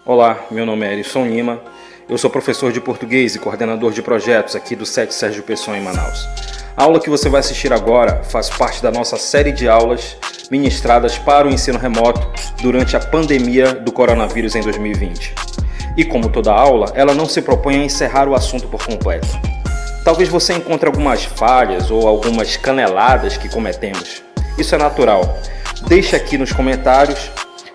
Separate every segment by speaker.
Speaker 1: Olá, meu nome é Erisson Lima, eu sou professor de português e coordenador de projetos aqui do SET Sérgio Pessoa em Manaus. A aula que você vai assistir agora faz parte da nossa série de aulas ministradas para o ensino remoto durante a pandemia do coronavírus em 2020. E como toda aula, ela não se propõe a encerrar o assunto por completo. Talvez você encontre algumas falhas ou algumas caneladas que cometemos. Isso é natural. Deixe aqui nos comentários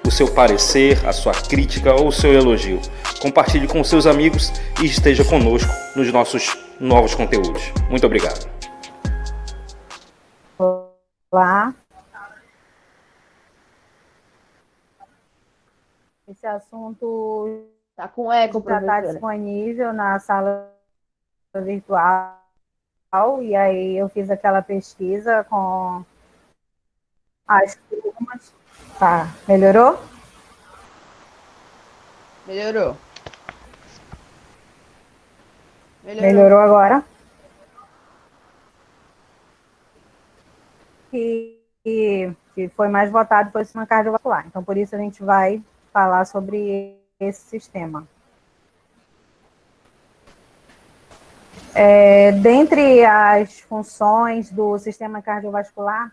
Speaker 1: o seu parecer, a sua crítica ou o seu elogio. Compartilhe com seus amigos e esteja conosco nos nossos novos conteúdos. Muito obrigado.
Speaker 2: Olá. Esse assunto
Speaker 3: Tá com eco,
Speaker 2: já está disponível na sala virtual, e aí eu fiz aquela pesquisa com as turmas. Tá, melhorou?
Speaker 3: Melhorou.
Speaker 2: Melhorou agora? Que foi mais votado foi o sistema cardiovascular. Então, por isso a gente vai falar sobre esse sistema. Dentre as funções do sistema cardiovascular,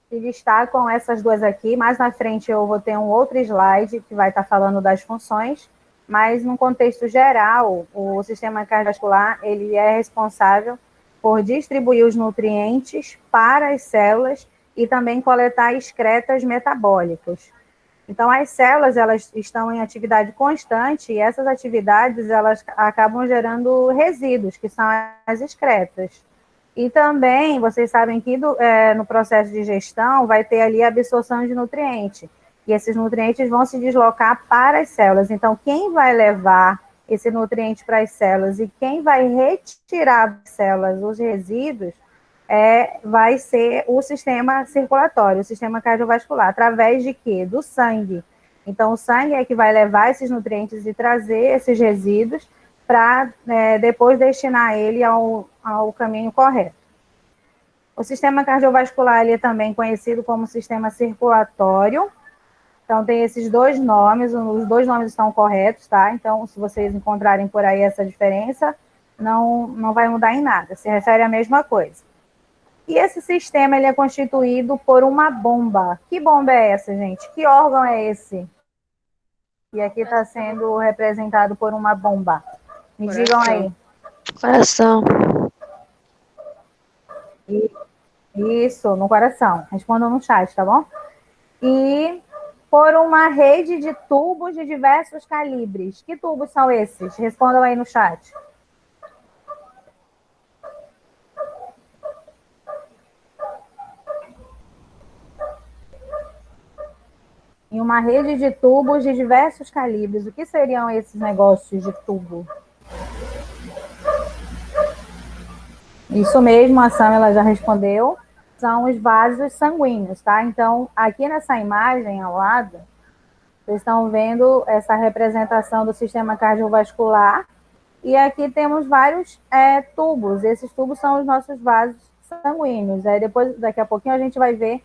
Speaker 2: se destacam essas duas aqui. Mais na frente eu vou ter um outro slide que vai estar falando das funções, mas no contexto geral, o sistema cardiovascular ele é responsável por distribuir os nutrientes para as células e também coletar excretas metabólicas. Então, as células, elas estão em atividade constante e essas atividades, elas acabam gerando resíduos, que são as excretas. E também, vocês sabem que no processo de digestão vai ter ali a absorção de nutrientes. E esses nutrientes vão se deslocar para as células. Então, quem vai levar esse nutriente para as células e quem vai retirar das células os resíduos vai ser o sistema circulatório, o sistema cardiovascular, através de quê? Do sangue. Então, o sangue é que vai levar esses nutrientes e trazer esses resíduos para depois destinar ele ao caminho correto. O sistema cardiovascular ele é também conhecido como sistema circulatório. Então, tem esses dois nomes, os dois nomes estão corretos, tá? Então, se vocês encontrarem por aí essa diferença, não vai mudar em nada, se refere à mesma coisa. E esse sistema ele é constituído por uma bomba. Que bomba é essa, gente? Que órgão é esse? E aqui está sendo representado por uma bomba. Me digam aí.
Speaker 4: Coração.
Speaker 2: Isso, no coração. Respondam no chat, tá bom? E por uma rede de tubos de diversos calibres. Que tubos são esses? Respondam aí no chat. Em uma rede de tubos de diversos calibres. O que seriam esses negócios de tubo? Isso mesmo, a Samela já respondeu. São os vasos sanguíneos, tá? Então, aqui nessa imagem ao lado, vocês estão vendo essa representação do sistema cardiovascular. E aqui temos vários tubos. Esses tubos são os nossos vasos sanguíneos. Daqui a pouquinho, a gente vai ver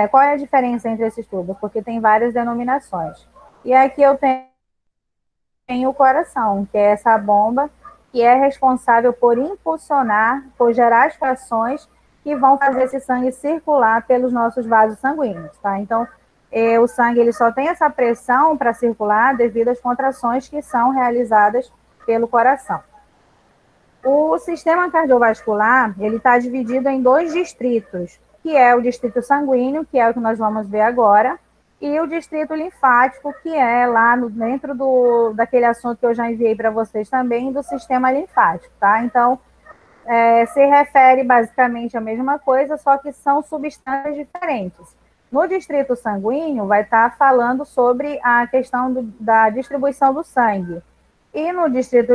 Speaker 2: qual é a diferença entre esses tubos, porque tem várias denominações. E aqui eu tenho o coração, que é essa bomba que é responsável por impulsionar, por gerar as frações que vão fazer esse sangue circular pelos nossos vasos sanguíneos, tá? Então, o sangue ele só tem essa pressão para circular devido às contrações que são realizadas pelo coração. O sistema cardiovascular, ele está dividido em dois distritos, que é o distrito sanguíneo, que é o que nós vamos ver agora, e o distrito linfático, que é lá dentro daquele assunto que eu já enviei para vocês também, do sistema linfático, tá? Então, se refere basicamente à mesma coisa, só que são substâncias diferentes. No distrito sanguíneo, vai estar falando sobre a questão da distribuição do sangue. E no distrito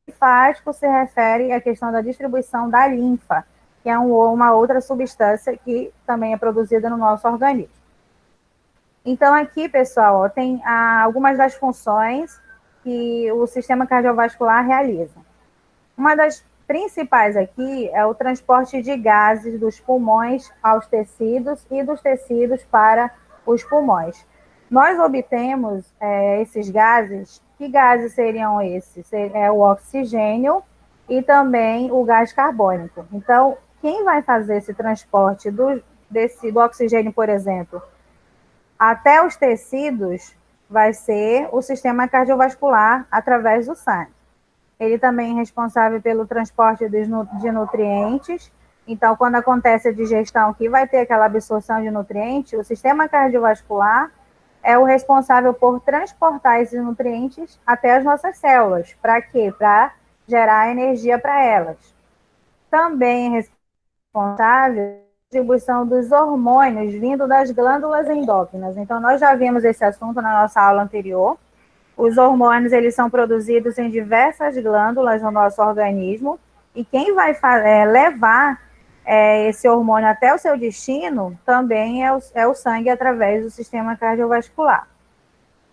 Speaker 2: linfático, se refere à questão da distribuição da linfa, que é uma outra substância que também é produzida no nosso organismo. Então, aqui, pessoal, tem algumas das funções que o sistema cardiovascular realiza. Uma das principais aqui é o transporte de gases dos pulmões aos tecidos e dos tecidos para os pulmões. nós obtemos esses gases. Que gases seriam esses? É o oxigênio e também o gás carbônico. Então, quem vai fazer esse transporte do oxigênio, por exemplo, até os tecidos, vai ser o sistema cardiovascular através do sangue. Ele também é responsável pelo transporte de nutrientes. Então, quando acontece a digestão, que vai ter aquela absorção de nutrientes, o sistema cardiovascular é o responsável por transportar esses nutrientes até as nossas células. Para quê? Para gerar energia para elas. Também é responsável pela distribuição dos hormônios vindo das glândulas endócrinas. Então, nós já vimos esse assunto na nossa aula anterior. Os hormônios, eles são produzidos em diversas glândulas no nosso organismo, e quem vai levar esse hormônio até o seu destino também é o sangue, através do sistema cardiovascular.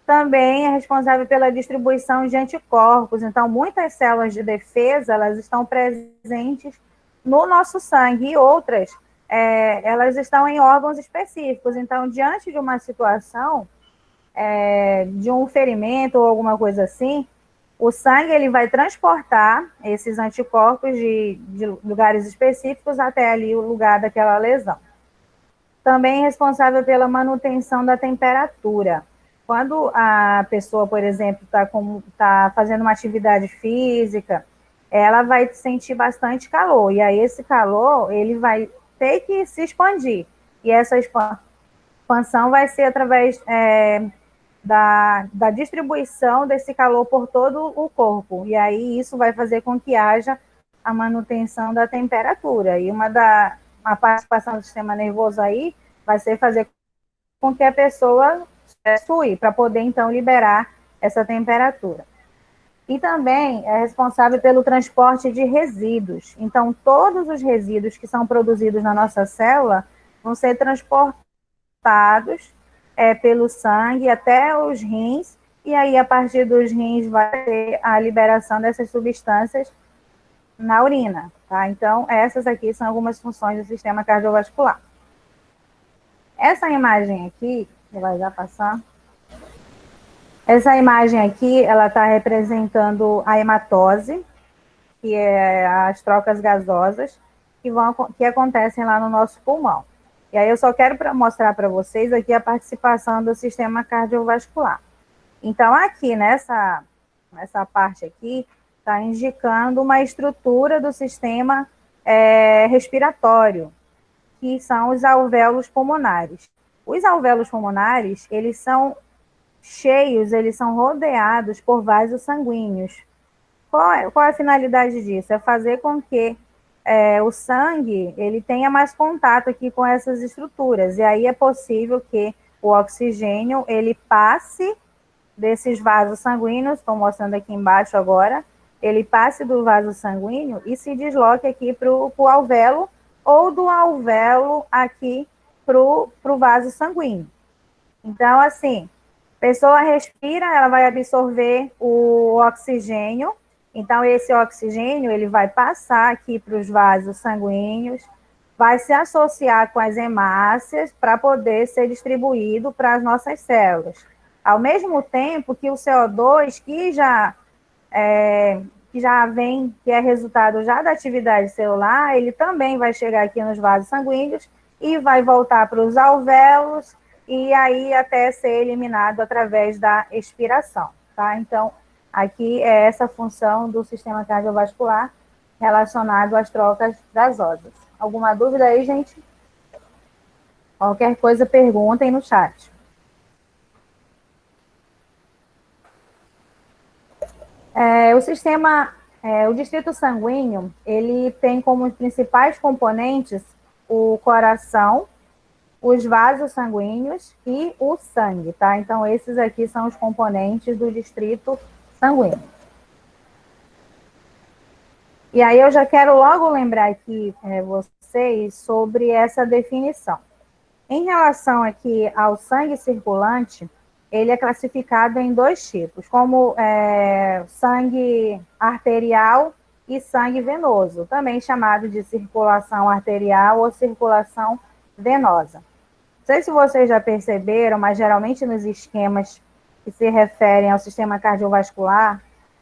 Speaker 2: Também é responsável pela distribuição de anticorpos. Então, muitas células de defesa, elas estão presentes no nosso sangue, e outras, elas estão em órgãos específicos. Então, diante de uma situação, de um ferimento ou alguma coisa assim, o sangue ele vai transportar esses anticorpos de lugares específicos até ali o lugar daquela lesão. Também é responsável pela manutenção da temperatura. Quando a pessoa, por exemplo, está fazendo uma atividade física, ela vai sentir bastante calor, e aí esse calor ele vai ter que se expandir, e essa expansão vai ser através da distribuição desse calor por todo o corpo, e aí isso vai fazer com que haja a manutenção da temperatura, e a participação do sistema nervoso aí vai ser fazer com que a pessoa sue, para poder então liberar essa temperatura. E também é responsável pelo transporte de resíduos. Então, todos os resíduos que são produzidos na nossa célula vão ser transportados pelo sangue até os rins, e aí a partir dos rins vai ter a liberação dessas substâncias na urina, tá? Então, essas aqui são algumas funções do sistema cardiovascular. Essa imagem aqui, vai já passar. Essa imagem aqui, ela está representando a hematose, que é as trocas gasosas que acontecem lá no nosso pulmão. E aí eu só quero mostrar para vocês aqui a participação do sistema cardiovascular. Então, aqui nessa parte aqui, está indicando uma estrutura do sistema respiratório, que são os alvéolos pulmonares. Os alvéolos pulmonares, eles são cheios, eles são rodeados por vasos sanguíneos. Qual é a finalidade disso? É fazer com que o sangue ele tenha mais contato aqui com essas estruturas, e aí é possível que o oxigênio ele passe desses vasos sanguíneos, estou mostrando aqui embaixo agora, ele passe do vaso sanguíneo e se desloque aqui para o alvéolo, ou do alvéolo aqui para o vaso sanguíneo. Então, assim, a pessoa respira, ela vai absorver o oxigênio, então esse oxigênio ele vai passar aqui para os vasos sanguíneos, vai se associar com as hemácias para poder ser distribuído para as nossas células. Ao mesmo tempo que o CO2, que já vem, que é resultado já da atividade celular, ele também vai chegar aqui nos vasos sanguíneos e vai voltar para os alvéolos, e aí até ser eliminado através da expiração, tá? Então, aqui é essa função do sistema cardiovascular relacionado às trocas gasosas. Alguma dúvida aí, gente? Qualquer coisa, perguntem no chat. O distrito sanguíneo, ele tem como principais componentes o coração, os vasos sanguíneos e o sangue, tá? Então, esses aqui são os componentes do distrito sanguíneo. E aí eu já quero logo lembrar aqui vocês sobre essa definição. Em relação aqui ao sangue circulante, ele é classificado em dois tipos, como sangue arterial e sangue venoso, também chamado de circulação arterial ou circulação venosa. sei se vocês já perceberam, mas geralmente nos esquemas que se referem ao sistema cardiovascular,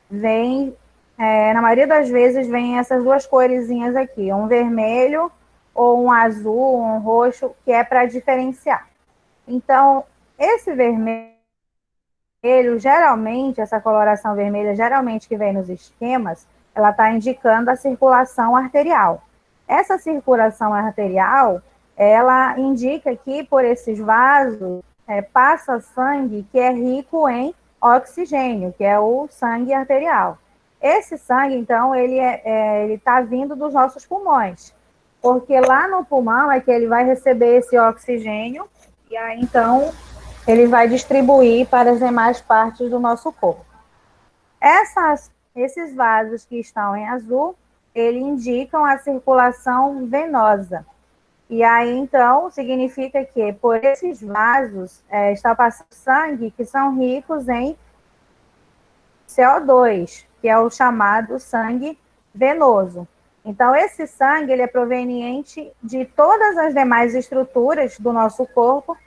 Speaker 2: vem, na maioria das vezes, vem essas duas coresinhas aqui, um vermelho ou um azul, um roxo, que é para diferenciar. Então, esse vermelho, geralmente, essa coloração vermelha, geralmente que vem nos esquemas, ela está indicando a circulação arterial. Essa circulação arterial, ela indica que por esses vasos passa sangue que é rico em oxigênio, que é o sangue arterial. Esse sangue, então, ele está vindo dos nossos pulmões, porque lá no pulmão é que ele vai receber esse oxigênio e aí, então, ele vai distribuir para as demais partes do nosso corpo. Esses vasos que estão em azul, eles indicam a circulação venosa. E aí, então, significa que por esses vasos está passando sangue que são ricos em CO2, que é o chamado sangue venoso. Então, esse sangue ele é proveniente de todas as demais estruturas do nosso corpo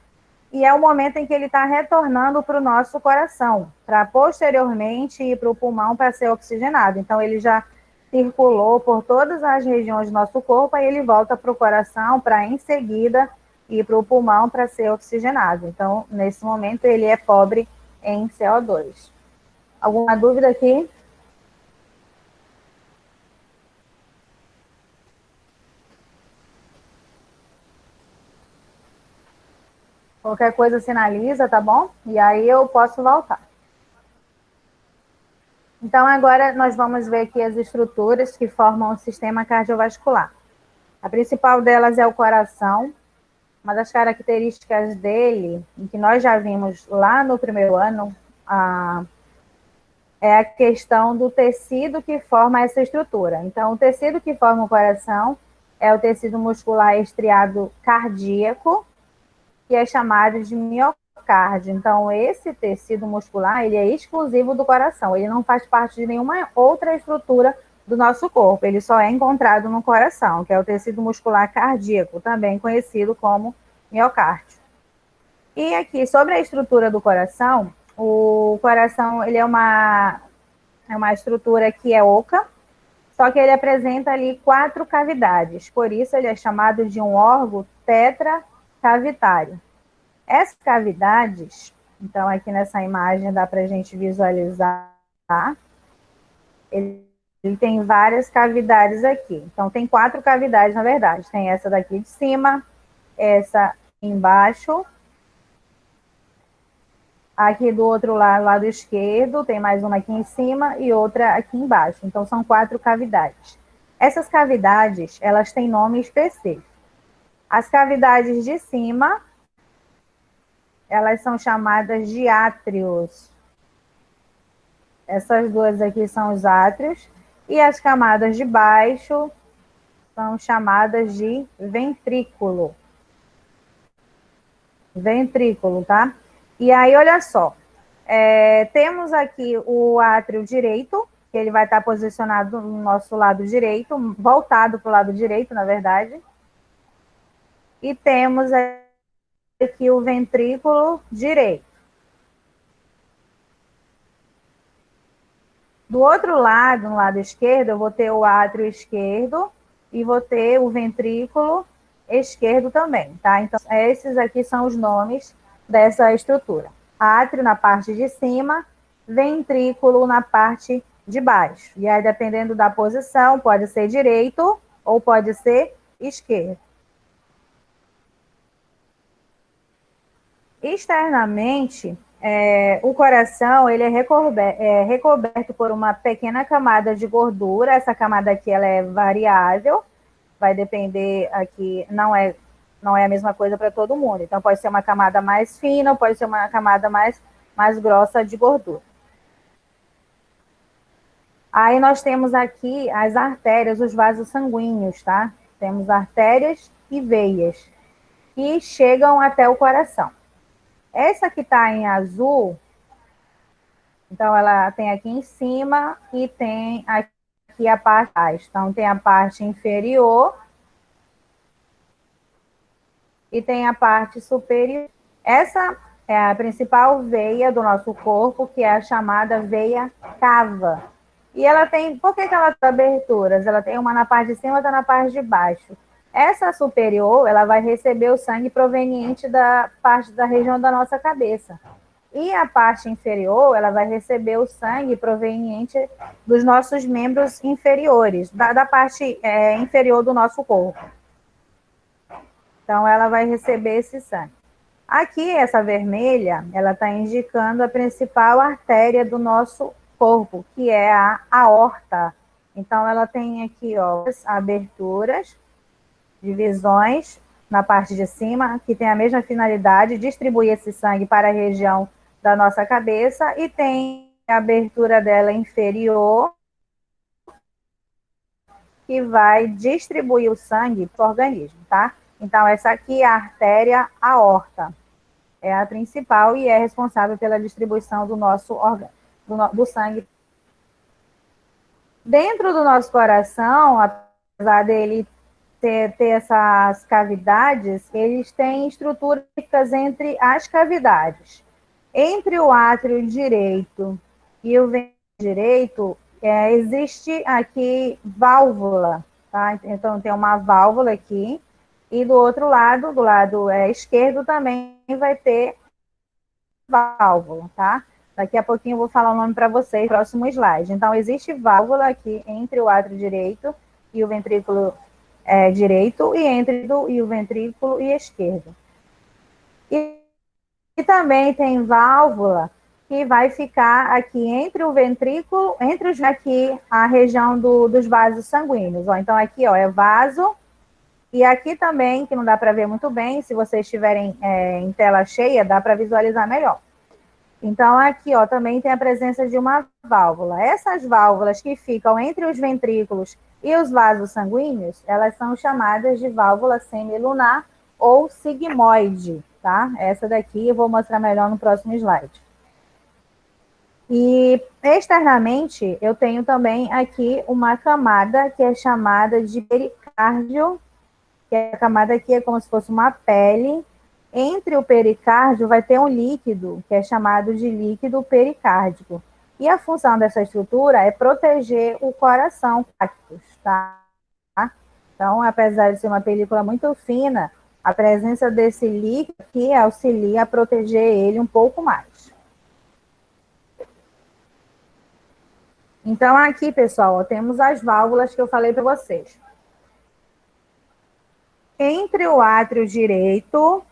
Speaker 2: e é o momento em que ele está retornando para o nosso coração, para posteriormente ir para o pulmão para ser oxigenado. Então, ele já circulou por todas as regiões do nosso corpo, aí ele volta para o coração para, em seguida, ir para o pulmão para ser oxigenado. Então, nesse momento, ele é pobre em CO2. Alguma dúvida aqui? Qualquer coisa sinaliza, tá bom? E aí eu posso voltar. Então, agora nós vamos ver aqui as estruturas que formam o sistema cardiovascular. A principal delas é o coração. Uma das características dele, que nós já vimos lá no primeiro ano, é a questão do tecido que forma essa estrutura. Então, o tecido que forma o coração é o tecido muscular estriado cardíaco, que é chamado de miocárdio. Então, esse tecido muscular, ele é exclusivo do coração, ele não faz parte de nenhuma outra estrutura do nosso corpo, ele só é encontrado no coração, que é o tecido muscular cardíaco, também conhecido como miocárdio. E aqui, sobre a estrutura do coração, o coração, ele é uma estrutura que é oca, só que ele apresenta ali 4 cavidades, por isso ele é chamado de um órgão tetracavitário. Essas cavidades, então aqui nessa imagem dá para a gente visualizar, ele tem várias cavidades aqui. Então tem 4 cavidades na verdade, tem essa daqui de cima, essa embaixo, aqui do outro lado, lado esquerdo, tem mais uma aqui em cima e outra aqui embaixo. Então são 4 cavidades. Essas cavidades, elas têm nome específico. As cavidades de cima, elas são chamadas de átrios. Essas duas aqui são os átrios. E as camadas de baixo são chamadas de ventrículo. Ventrículo, tá? E aí, olha só. Temos aqui o átrio direito, que ele vai estar posicionado no nosso lado direito, voltado para o lado direito, na verdade. E temos aqui o ventrículo direito. Do outro lado, no lado esquerdo, eu vou ter o átrio esquerdo e vou ter o ventrículo esquerdo também, tá? Então, esses aqui são os nomes dessa estrutura. Átrio na parte de cima, ventrículo na parte de baixo. E aí, dependendo da posição, pode ser direito ou pode ser esquerdo. Externamente, o coração ele é recoberto por uma pequena camada de gordura. Essa camada aqui ela é variável, vai depender aqui, não é a mesma coisa para todo mundo. Então, pode ser uma camada mais fina, pode ser uma camada mais grossa de gordura. Aí nós temos aqui as artérias, os vasos sanguíneos, tá? Temos artérias e veias que chegam até o coração. Essa que está em azul, então ela tem aqui em cima e tem aqui a parte. Então tem a parte inferior e tem a parte superior. Essa é a principal veia do nosso corpo, que é a chamada veia cava. E ela tem, por que ela tem aberturas? Ela tem uma na parte de cima e outra na parte de baixo. Essa superior, ela vai receber o sangue proveniente da parte da região da nossa cabeça. E a parte inferior, ela vai receber o sangue proveniente dos nossos membros inferiores, da parte inferior do nosso corpo. Então, ela vai receber esse sangue. Aqui, essa vermelha, ela está indicando a principal artéria do nosso corpo, que é a aorta. Então, ela tem aqui, ó, as aberturas, divisões na parte de cima, que tem a mesma finalidade, distribuir esse sangue para a região da nossa cabeça, e tem a abertura dela inferior, que vai distribuir o sangue para o organismo, tá? Então, essa aqui é a artéria aorta. É a principal e é responsável pela distribuição do nosso órgão, do sangue. Dentro do nosso coração, apesar dele ter essas cavidades, eles têm estruturas entre as cavidades. Entre o átrio direito e o ventrículo direito, existe aqui válvula, tá? Então, tem uma válvula aqui, e do outro lado, do lado esquerdo, também vai ter válvula, tá? Daqui a pouquinho eu vou falar o nome para vocês no próximo slide. Então, existe válvula aqui entre o átrio direito e o ventrículo direito, e entre o ventrículo e esquerdo. E também tem válvula que vai ficar aqui entre o ventrículo, aqui a região dos vasos sanguíneos. Ó, então, aqui, ó, é vaso. E aqui também, que não dá para ver muito bem, se vocês estiverem em tela cheia, dá para visualizar melhor. Então, aqui, ó, também tem a presença de uma válvula. Essas válvulas que ficam entre os ventrículos e os vasos sanguíneos, elas são chamadas de válvula semilunar ou sigmoide, tá? Essa daqui eu vou mostrar melhor no próximo slide. E externamente, eu tenho também aqui uma camada que é chamada de pericárdio, que a camada aqui é como se fosse uma pele. Entre o pericárdio vai ter um líquido, que é chamado de líquido pericárdico. E a função dessa estrutura é proteger o coração, tá? Então, apesar de ser uma película muito fina, a presença desse líquido aqui auxilia a proteger ele um pouco mais. Então, aqui, pessoal, ó, temos as válvulas que eu falei para vocês. Entre o átrio direito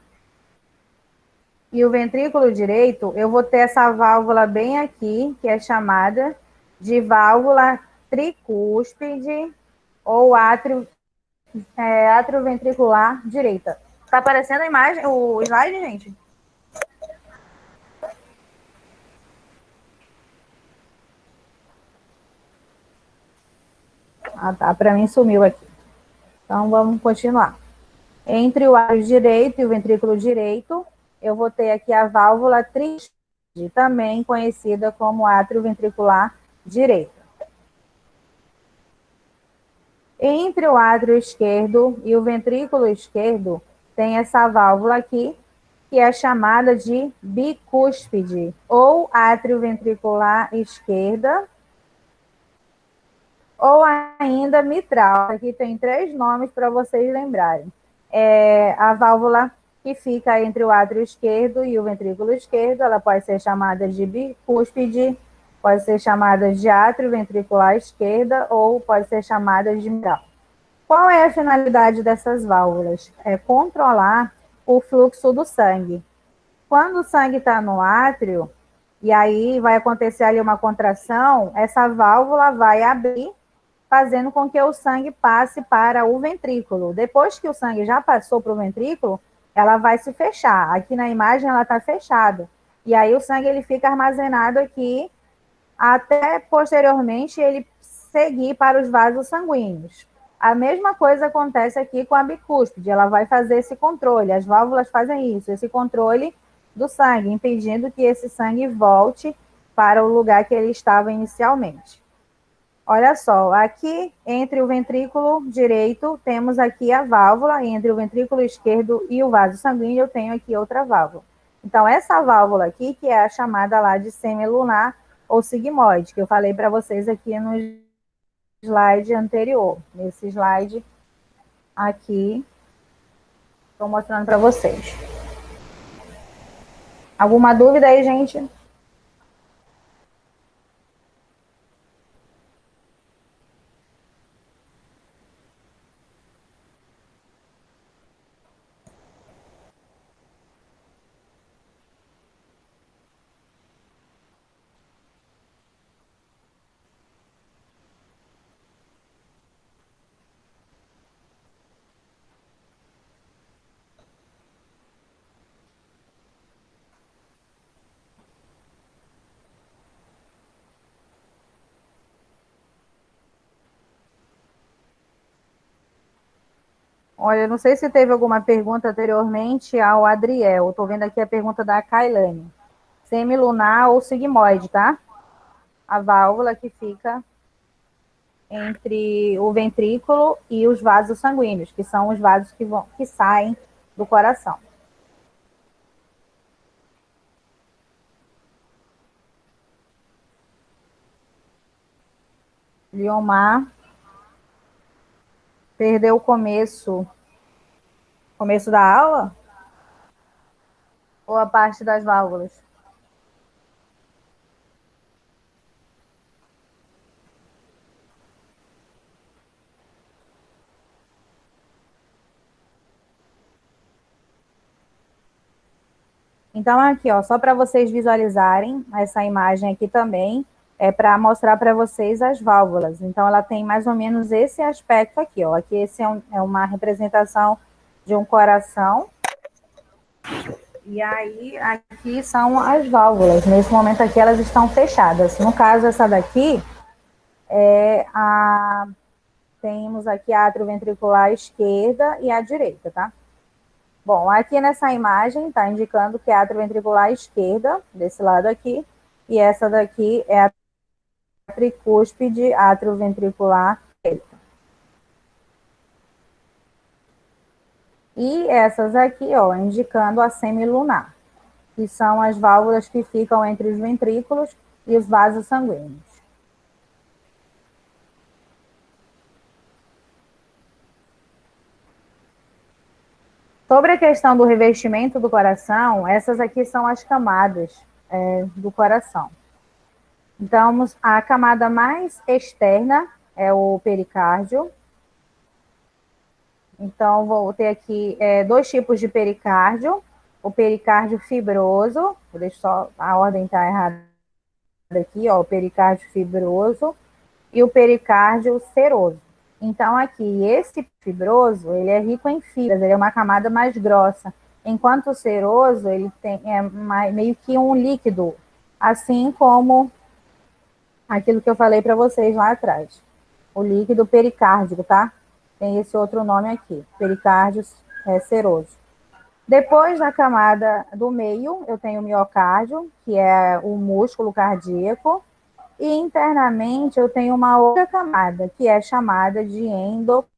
Speaker 2: e o ventrículo direito, eu vou ter essa válvula bem aqui, que é chamada de válvula tricúspide ou átrio ventricular direita. Tá aparecendo a imagem, o slide, gente? Ah, tá. Para mim sumiu aqui. Então, vamos continuar. Entre o átrio direito e o ventrículo direito, eu vou ter aqui a válvula tricúspide, também conhecida como átrio ventricular direito. Entre o átrio esquerdo e o ventrículo esquerdo, tem essa válvula aqui, que é chamada de bicúspide, ou átrio ventricular esquerda, ou ainda mitral. Aqui tem 3 nomes para vocês lembrarem. A válvula que fica entre o átrio esquerdo e o ventrículo esquerdo, ela pode ser chamada de bicúspide, pode ser chamada de átrio ventricular esquerda, ou pode ser chamada de mitral. Qual é a finalidade dessas válvulas? É controlar o fluxo do sangue. Quando o sangue está no átrio, e aí vai acontecer ali uma contração, essa válvula vai abrir, fazendo com que o sangue passe para o ventrículo. Depois que o sangue já passou para o ventrículo, ela vai se fechar. Aqui na imagem ela está fechada. E aí o sangue ele fica armazenado aqui, até posteriormente ele seguir para os vasos sanguíneos. A mesma coisa acontece aqui com a bicúspide, ela vai fazer esse controle, as válvulas fazem isso, esse controle do sangue, impedindo que esse sangue volte para o lugar que ele estava inicialmente. Olha só, aqui entre o ventrículo direito temos aqui a válvula, e entre o ventrículo esquerdo e o vaso sanguíneo eu tenho aqui outra válvula. Então, essa válvula aqui, que é a chamada lá de semilunar ou sigmoide, que eu falei para vocês aqui no slide anterior. Nesse slide aqui, estou mostrando para vocês. Alguma dúvida aí, gente? Olha, não sei se teve alguma pergunta anteriormente ao Adriel. Estou vendo aqui a pergunta da Kailane. Semilunar ou sigmoide, tá? A válvula que fica entre o ventrículo e os vasos sanguíneos, que são os vasos que saem do coração. Liomar perdeu o começo da aula ou a parte das válvulas? Então, aqui, ó, só para vocês visualizarem essa imagem aqui também, é para mostrar para vocês as válvulas. Então, ela tem mais ou menos esse aspecto aqui, ó. Aqui esse é uma representação de um coração. E aí, aqui são as válvulas. Nesse momento aqui, elas estão fechadas. No caso, essa daqui temos aqui a atrioventricular esquerda e a direita, tá? Bom, aqui nessa imagem está indicando que é a atrioventricular esquerda, desse lado aqui, e essa daqui é a tricúspide atrioventricular direita. E essas aqui, ó, indicando a semilunar, que são as válvulas que ficam entre os ventrículos e os vasos sanguíneos. Sobre a questão do revestimento do coração, essas aqui são as camadas do coração. Então, a camada mais externa é o pericárdio. Então, vou ter aqui dois tipos de pericárdio. O pericárdio fibroso, vou deixar só, a ordem está errada aqui, ó, o pericárdio fibroso e o pericárdio seroso. Então, aqui, esse fibroso, ele é rico em fibras, ele é uma camada mais grossa, enquanto o seroso, ele meio que um líquido, assim como aquilo que eu falei para vocês lá atrás. O líquido pericárdico, tá? Tem esse outro nome aqui, pericárdio seroso. Depois da camada do meio, eu tenho o miocárdio, que é o músculo cardíaco, e internamente eu tenho uma outra camada, que é chamada de endocárdio.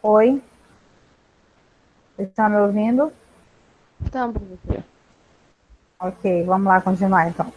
Speaker 2: Oi, vocês estão me ouvindo?
Speaker 3: Então, professor.
Speaker 2: Ok, vamos lá continuar então.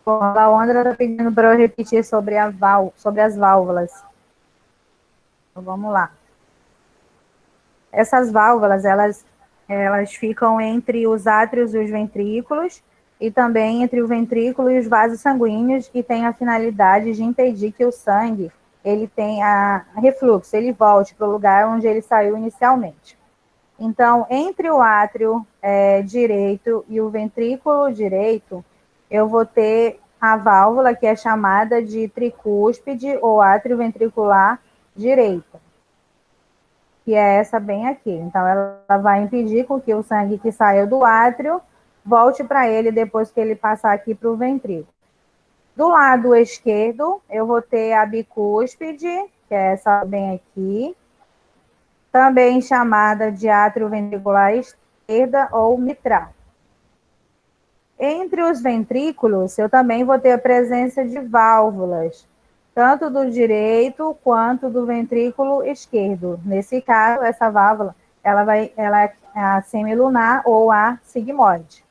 Speaker 2: Bom, a Laondra está pedindo para eu repetir sobre as válvulas. Então, vamos lá. Essas válvulas, elas ficam entre os átrios e os ventrículos, e também entre o ventrículo e os vasos sanguíneos, e tem a finalidade de impedir que o sangue ele tenha refluxo, ele volte para o lugar onde ele saiu inicialmente. Então, entre o átrio direito e o ventrículo direito, eu vou ter a válvula que é chamada de tricúspide ou átrio ventricular direito, que é essa bem aqui. Então, ela vai impedir com que o sangue que saiu do átrio volte para ele depois que ele passar aqui para o ventrículo. Do lado esquerdo, eu vou ter a bicúspide, que é essa bem aqui, também chamada de átrio ventricular esquerda ou mitral. Entre os ventrículos, eu também vou ter a presença de válvulas, tanto do direito quanto do ventrículo esquerdo. Nesse caso, essa válvula, ela é a semilunar ou a sigmoide.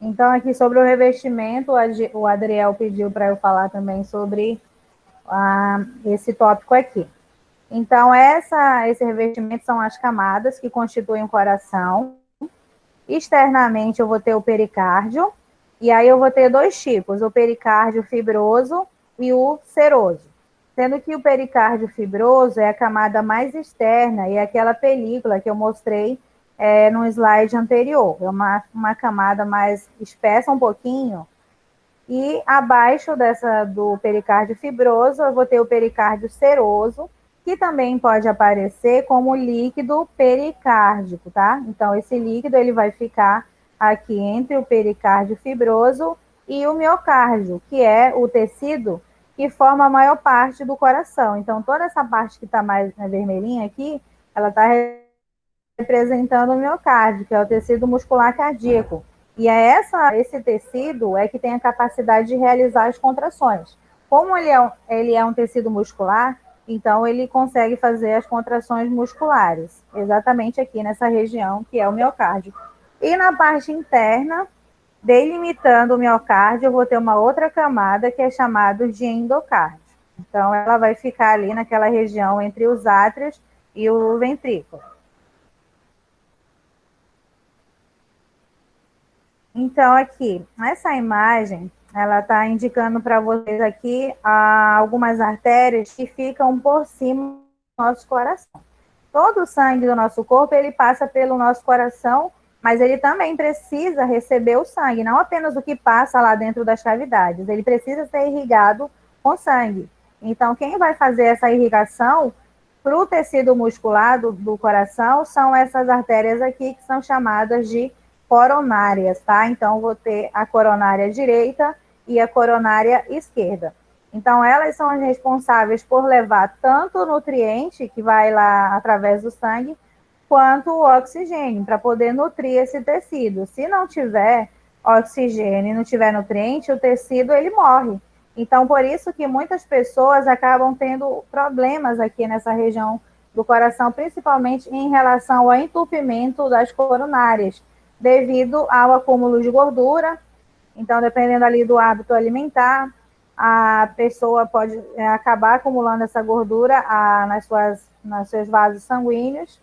Speaker 2: Então, aqui sobre o revestimento, o Adriel pediu para eu falar também sobre esse tópico aqui. Então, esse revestimento são as camadas que constituem o coração. Externamente, eu vou ter o pericárdio, e aí eu vou ter dois tipos, o pericárdio fibroso e o seroso. Sendo que o pericárdio fibroso é a camada mais externa e é aquela película que eu mostrei no slide anterior. É uma camada mais espessa um pouquinho. E abaixo do pericárdio fibroso, eu vou ter o pericárdio seroso, que também pode aparecer como líquido pericárdico, tá? Então, esse líquido ele vai ficar aqui entre o pericárdio fibroso e o miocárdio, que é o tecido que forma a maior parte do coração. Então, toda essa parte que está mais vermelhinha aqui, ela está representando o miocárdio, que é o tecido muscular cardíaco. E esse tecido é que tem a capacidade de realizar as contrações. Como ele é um tecido muscular, então ele consegue fazer as contrações musculares, exatamente aqui nessa região que é o miocárdio. E na parte interna, delimitando o miocárdio, eu vou ter uma outra camada que é chamada de endocárdio. Então ela vai ficar ali naquela região entre os átrios e o ventrículo. Então, aqui, essa imagem, ela está indicando para vocês aqui algumas artérias que ficam por cima do nosso coração. Todo o sangue do nosso corpo, ele passa pelo nosso coração, mas ele também precisa receber o sangue, não apenas o que passa lá dentro das cavidades, ele precisa ser irrigado com sangue. Então, quem vai fazer essa irrigação para o tecido muscular do coração são essas artérias aqui, que são chamadas de coronárias, tá? Então, vou ter a coronária direita e a coronária esquerda. Então, elas são as responsáveis por levar tanto o nutriente, que vai lá através do sangue, quanto o oxigênio, para poder nutrir esse tecido. Se não tiver oxigênio e não tiver nutriente, o tecido, ele morre. Então, por isso que muitas pessoas acabam tendo problemas aqui nessa região do coração, principalmente em relação ao entupimento das coronárias. devido ao acúmulo de gordura. Então, dependendo ali do hábito alimentar, a pessoa pode acabar acumulando essa gordura nos seus vasos sanguíneos.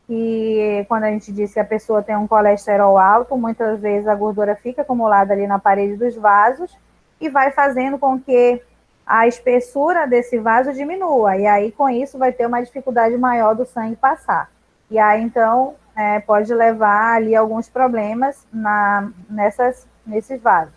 Speaker 2: E quando a gente diz que a pessoa tem um colesterol alto, muitas vezes a gordura fica acumulada ali na parede dos vasos e vai fazendo com que a espessura desse vaso diminua. E aí, com isso, vai ter uma dificuldade maior do sangue passar. E aí, então, pode levar ali alguns problemas nesses vasos.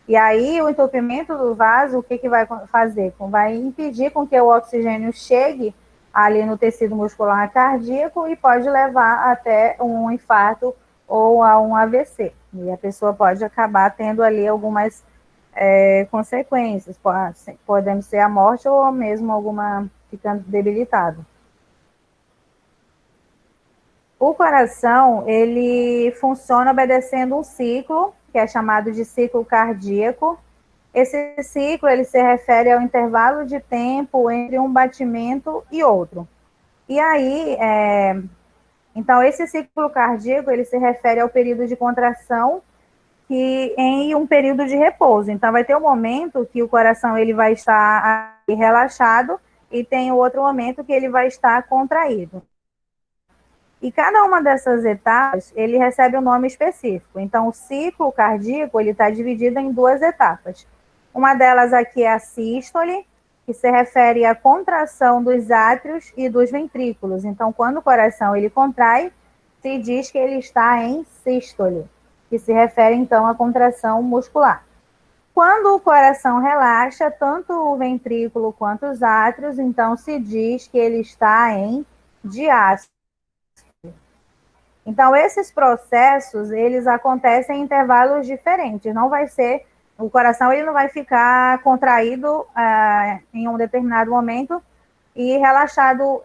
Speaker 2: E aí, o entupimento do vaso, o que vai fazer? Vai impedir com que o oxigênio chegue ali no tecido muscular cardíaco e pode levar até um infarto ou a um AVC. E a pessoa pode acabar tendo ali algumas consequências, podendo ser a morte ou mesmo alguma ficando debilitado. O coração, ele funciona obedecendo um ciclo, que é chamado de ciclo cardíaco. Esse ciclo, ele se refere ao intervalo de tempo entre um batimento e outro. E aí, então, esse ciclo cardíaco, ele se refere ao período de contração em um período de repouso. Então, vai ter um momento que o coração ele vai estar relaxado e tem outro momento que ele vai estar contraído. E cada uma dessas etapas, ele recebe um nome específico. Então, o ciclo cardíaco, ele está dividido em duas etapas. Uma delas aqui é a sístole, que se refere à contração dos átrios e dos ventrículos. Então, quando o coração ele contrai, se diz que ele está em sístole, que se refere, então, à contração muscular. Quando o coração relaxa, tanto o ventrículo quanto os átrios, então se diz que ele está em diástole. Então, esses processos, eles acontecem em intervalos diferentes. Não vai ser, o coração ele não vai ficar contraído em um determinado momento e relaxado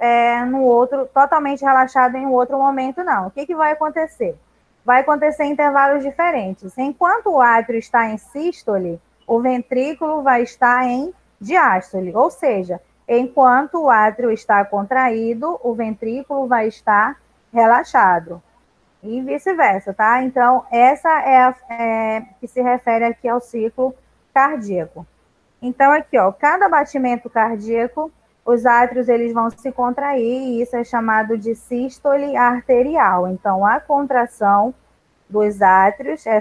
Speaker 2: no outro, totalmente relaxado em um outro momento, não. O que vai acontecer? Vai acontecer em intervalos diferentes. Enquanto o átrio está em sístole, o ventrículo vai estar em diástole, ou seja, enquanto o átrio está contraído, o ventrículo vai estar relaxado. E vice-versa, tá? Então, essa é que se refere aqui ao ciclo cardíaco. Então, aqui, ó, cada batimento cardíaco, os átrios, eles vão se contrair, e isso é chamado de sístole arterial. Então, a contração dos átrios é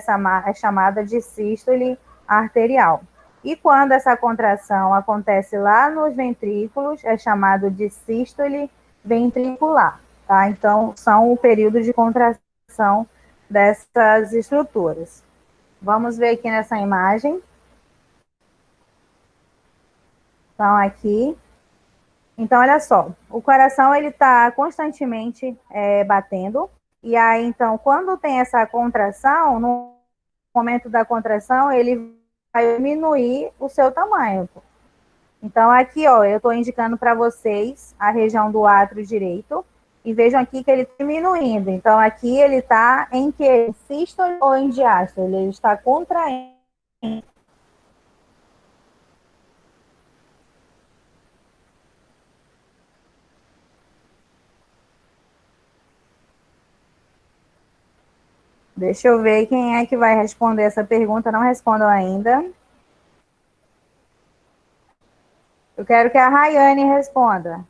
Speaker 2: chamada de sístole arterial. E quando essa contração acontece lá nos ventrículos, é chamado de sístole ventricular, tá? Então, são o período de contração dessas estruturas. Vamos ver aqui nessa imagem. Então, aqui. Então, olha só. O coração, ele está constantemente batendo. E aí, então, quando tem essa contração, no momento da contração, ele vai diminuir o seu tamanho. Então, aqui, ó, eu estou indicando para vocês a região do átrio direito. E vejam aqui que ele está diminuindo. Então, aqui ele está em que? Sístole ou em diástole? Ele está contraindo. Deixa eu ver quem é que vai responder essa pergunta. Não respondam ainda. Eu quero que a Rayane responda.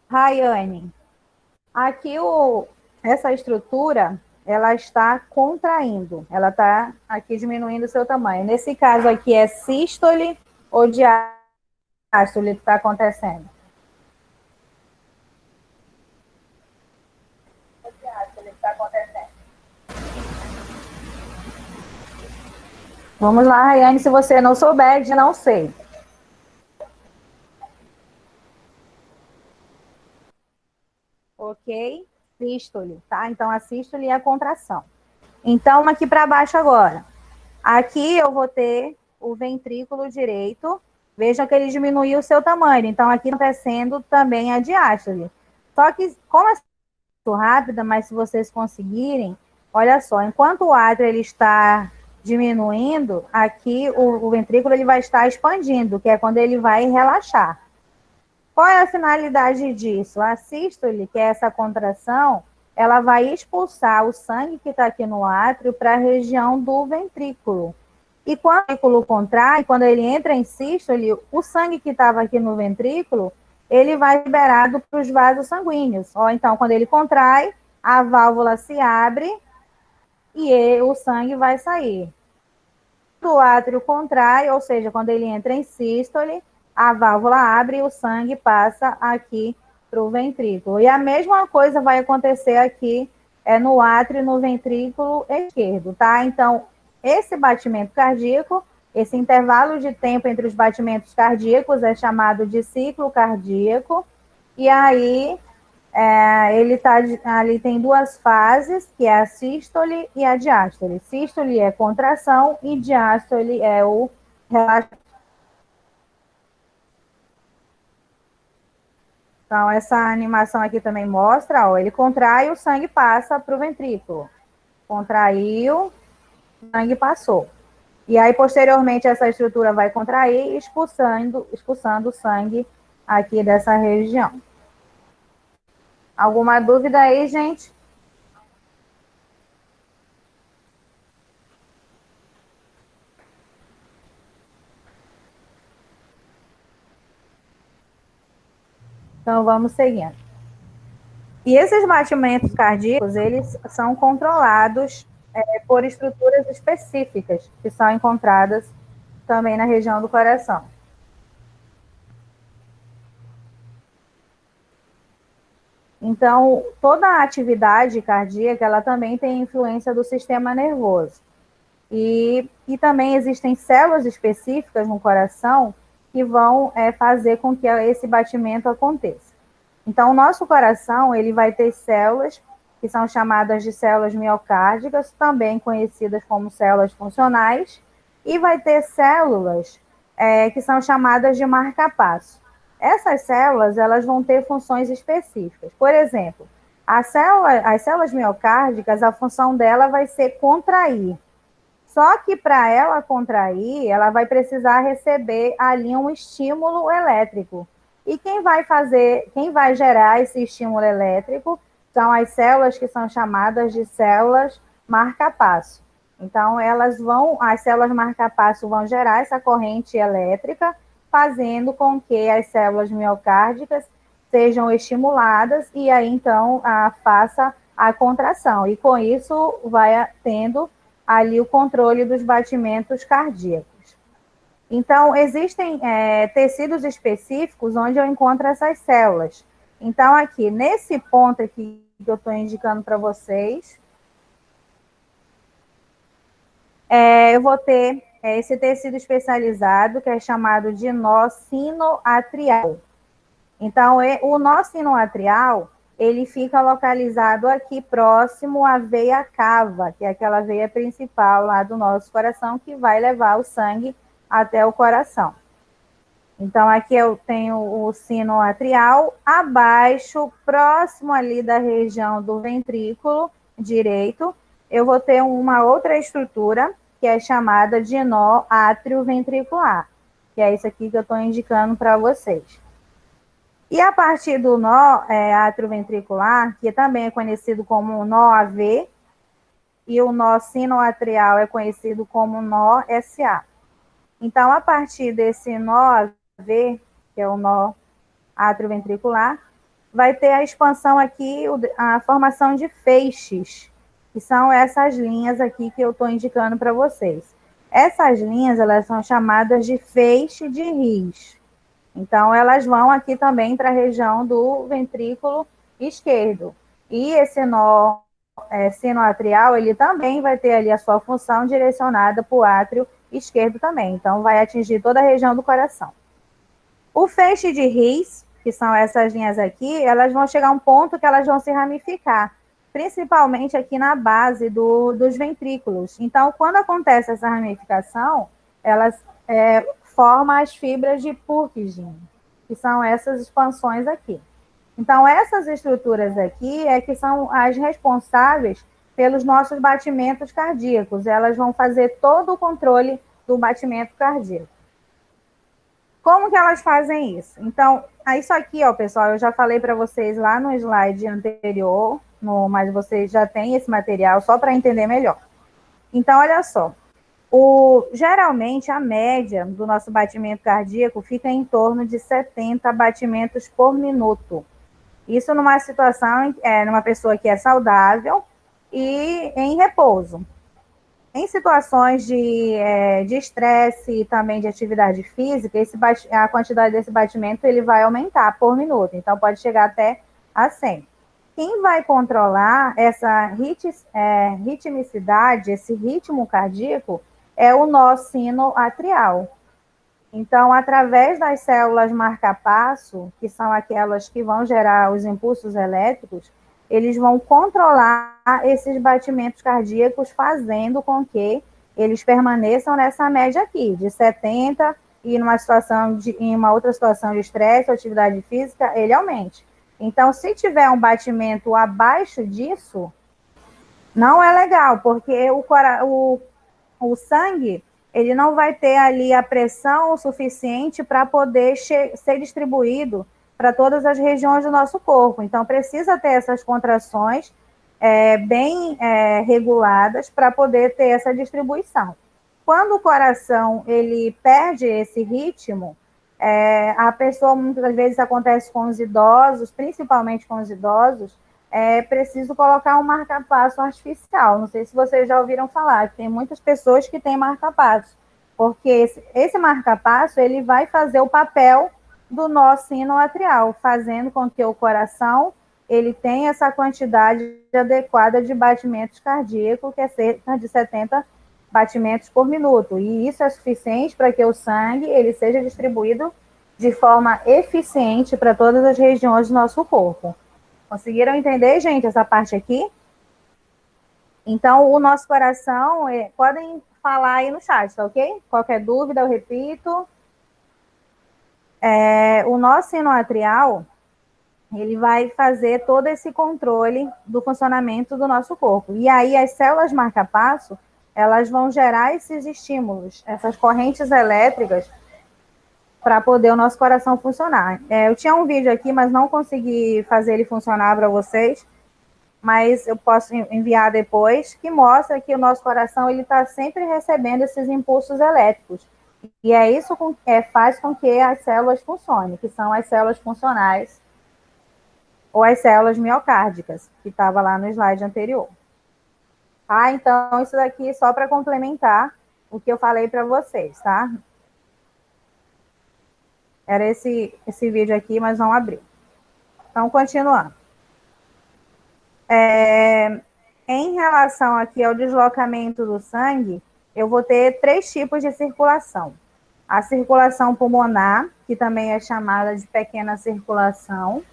Speaker 2: Rayane, aqui essa estrutura, ela está contraindo, ela está aqui diminuindo o seu tamanho. Nesse caso aqui é sístole ou diástole que está acontecendo? Vamos lá, Rayane, se você não souber, de não sei. Ok? Sístole, tá? Então, a sístole é a contração. Então, aqui para baixo agora. Aqui eu vou ter o ventrículo direito. Vejam que ele diminuiu o seu tamanho. Então, aqui está acontecendo também a diástole. Só que, como é muito rápida, mas se vocês conseguirem, olha só, enquanto o átrio ele está diminuindo, aqui o ventrículo ele vai estar expandindo, que é quando ele vai relaxar. Qual é a finalidade disso? A sístole, que é essa contração, ela vai expulsar o sangue que está aqui no átrio para a região do ventrículo. E quando o ventrículo contrai, quando ele entra em sístole, o sangue que estava aqui no ventrículo, ele vai liberado para os vasos sanguíneos. Ou então, quando ele contrai, a válvula se abre e o sangue vai sair. O átrio contrai, ou seja, quando ele entra em sístole, a válvula abre e o sangue passa aqui para o ventrículo. E a mesma coisa vai acontecer aqui no átrio e no ventrículo esquerdo, tá? Então, esse batimento cardíaco, esse intervalo de tempo entre os batimentos cardíacos é chamado de ciclo cardíaco. E aí, ele tá ali, tem duas fases, que é a sístole e a diástole. Sístole é contração e diástole é o relaxamento. Então, essa animação aqui também mostra, ó, ele contrai, o sangue passa para o ventrículo. Contraiu, o sangue passou. E aí, posteriormente, essa estrutura vai contrair, expulsando o sangue aqui dessa região. Alguma dúvida aí, gente? Então, vamos seguindo. E esses batimentos cardíacos, eles são controlados por estruturas específicas, que são encontradas também na região do coração. Então, toda a atividade cardíaca, ela também tem influência do sistema nervoso. E também existem células específicas no coração que vão fazer com que esse batimento aconteça. Então, o nosso coração, ele vai ter células que são chamadas de células miocárdicas, também conhecidas como células funcionais, e vai ter células que são chamadas de marca-passo. Essas células, elas vão ter funções específicas. Por exemplo, as células miocárdicas, a função dela vai ser contrair. Só que para ela contrair, ela vai precisar receber ali um estímulo elétrico. E quem vai gerar esse estímulo elétrico são as células que são chamadas de células marca-passo. Então, as células marca-passo vão gerar essa corrente elétrica, fazendo com que as células miocárdicas sejam estimuladas e aí, então, faça a contração. E com isso, vai tendo ali o controle dos batimentos cardíacos. Então, existem tecidos específicos onde eu encontro essas células. Então, aqui, nesse ponto aqui que eu estou indicando para vocês, eu vou ter esse tecido especializado, que é chamado de nó sinoatrial. Então, o nó sinoatrial, ele fica localizado aqui próximo à veia cava, que é aquela veia principal lá do nosso coração, que vai levar o sangue até o coração. Então, aqui eu tenho o sino atrial, abaixo, próximo ali da região do ventrículo direito, eu vou ter uma outra estrutura, que é chamada de nó átrio-ventricular, que é isso aqui que eu estou indicando para vocês. E a partir do nó átrio-ventricular, que também é conhecido como nó AV, e o nó sinoatrial é conhecido como nó SA. Então, a partir desse nó AV, que é o nó átrio-ventricular, vai ter a expansão aqui, a formação de feixes, que são essas linhas aqui que eu estou indicando para vocês. Essas linhas, elas são chamadas de feixe de His. Então, elas vão aqui também para a região do ventrículo esquerdo. E esse nó sinoatrial, ele também vai ter ali a sua função direcionada para o átrio esquerdo também. Então, vai atingir toda a região do coração. O feixe de His, que são essas linhas aqui, elas vão chegar a um ponto que elas vão se ramificar, principalmente aqui na base dos ventrículos. Então, quando acontece essa ramificação, elas formam as fibras de Purkinje, que são essas expansões aqui. Então, essas estruturas aqui que são as responsáveis pelos nossos batimentos cardíacos. Elas vão fazer todo o controle do batimento cardíaco. Como que elas fazem isso? Então, isso aqui, ó, pessoal, eu já falei para vocês lá no slide anterior, mas vocês já têm esse material só para entender melhor. Então, olha só. Geralmente, a média do nosso batimento cardíaco fica em torno de 70 batimentos por minuto. Isso numa situação, numa pessoa que é saudável e em repouso. Em situações de estresse e também de atividade física, a quantidade desse batimento ele vai aumentar por minuto, então pode chegar até a 100. Quem vai controlar essa ritmicidade, esse ritmo cardíaco, é o nosso sino atrial. Então, através das células marca-passo, que são aquelas que vão gerar os impulsos elétricos, eles vão controlar esses batimentos cardíacos, fazendo com que eles permaneçam nessa média aqui, de 70, e em uma outra situação de estresse ou atividade física, ele aumente. Então, se tiver um batimento abaixo disso, não é legal, porque o sangue, ele não vai ter ali a pressão suficiente para poder ser distribuído para todas as regiões do nosso corpo. Então, precisa ter essas contrações bem reguladas para poder ter essa distribuição. Quando o coração ele perde esse ritmo, a pessoa, muitas vezes acontece com os idosos, principalmente com os idosos, é preciso colocar um marca-passo artificial. Não sei se vocês já ouviram falar, tem muitas pessoas que têm marca-passo, porque esse marca-passo ele vai fazer o papel do nosso sino atrial, fazendo com que o coração ele tenha essa quantidade adequada de batimentos cardíacos, que é cerca de 70 batimentos por minuto. E isso é suficiente para que o sangue ele seja distribuído de forma eficiente para todas as regiões do nosso corpo. Conseguiram entender, gente, essa parte aqui? Então, o nosso coração, podem falar aí no chat, tá ok? Qualquer dúvida, eu repito. O nosso sino atrial, ele vai fazer todo esse controle do funcionamento do nosso corpo. E aí, as células marca-passo, elas vão gerar esses estímulos, essas correntes elétricas, para poder o nosso coração funcionar. Eu tinha um vídeo aqui, mas não consegui fazer ele funcionar para vocês, mas eu posso enviar depois, que mostra que o nosso coração ele está sempre recebendo esses impulsos elétricos. E é isso que faz com que as células funcionem, que são as células funcionais, ou as células miocárdicas, que estava lá no slide anterior. Então, isso daqui é só para complementar o que eu falei para vocês, tá? Era esse vídeo aqui, mas não abriu. Então, continuando. Em relação aqui ao deslocamento do sangue, eu vou ter 3 tipos de circulação. A circulação pulmonar, que também é chamada de pequena circulação,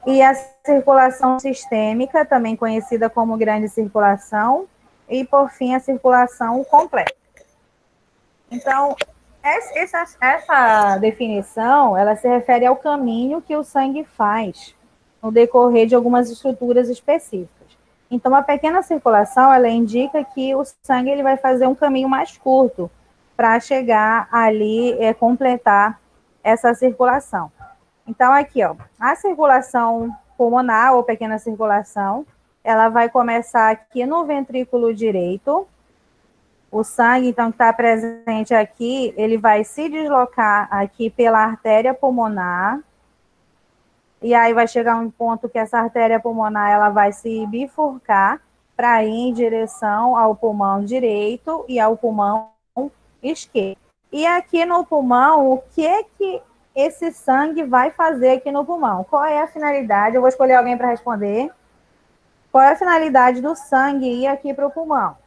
Speaker 2: e a circulação sistêmica, também conhecida como grande circulação, e, por fim, a circulação completa. Então, essa definição, ela se refere ao caminho que o sangue faz no decorrer de algumas estruturas específicas. Então, a pequena circulação, ela indica que o sangue ele vai fazer um caminho mais curto para chegar ali e completar essa circulação. Então, aqui, ó, a circulação pulmonar, ou pequena circulação, ela vai começar aqui no ventrículo direito. O sangue, então, que está presente aqui, ele vai se deslocar aqui pela artéria pulmonar, e aí vai chegar um ponto que essa artéria pulmonar, ela vai se bifurcar para ir em direção ao pulmão direito e ao pulmão esquerdo. E aqui no pulmão, o que esse sangue vai fazer aqui no pulmão? Qual é a finalidade? Eu vou escolher alguém para responder. Qual é a finalidade do sangue ir aqui para o pulmão?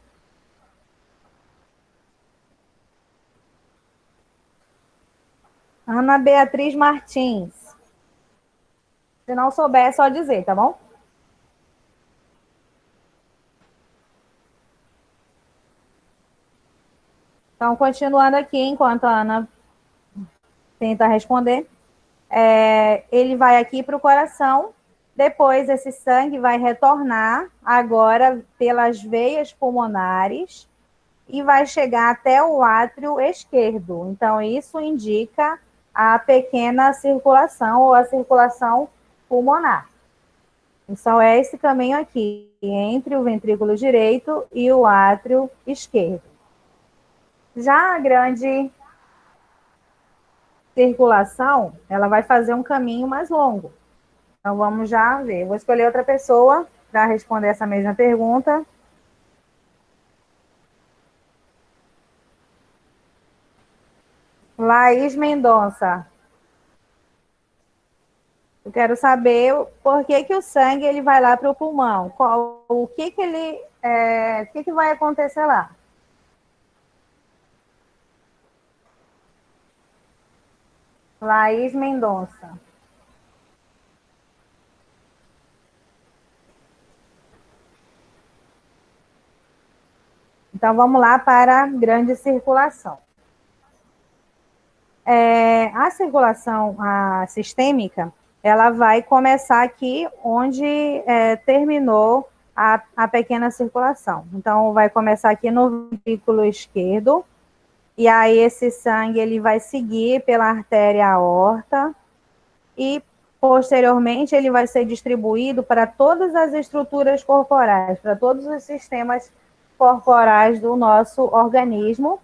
Speaker 2: Ana Beatriz Martins. Se não souber, é só dizer, tá bom? Então, continuando aqui, enquanto a Ana tenta responder, ele vai aqui para o coração, depois esse sangue vai retornar agora pelas veias pulmonares, e vai chegar até o átrio esquerdo. Então, isso indica a pequena circulação ou a circulação pulmonar. Então, é esse caminho aqui, entre o ventrículo direito e o átrio esquerdo. Já a grande circulação, ela vai fazer um caminho mais longo. Então, vamos já ver. Vou escolher outra pessoa para responder essa mesma pergunta. Laís Mendonça. Eu quero saber por que o sangue ele vai lá para o pulmão. O que que vai acontecer lá? Laís Mendonça. Então, vamos lá para a grande circulação. A circulação sistêmica, ela vai começar aqui onde terminou a pequena circulação. Então, vai começar aqui no ventrículo esquerdo, e aí esse sangue ele vai seguir pela artéria aorta, e posteriormente ele vai ser distribuído para todas as estruturas corporais, para todos os sistemas corporais do nosso organismo.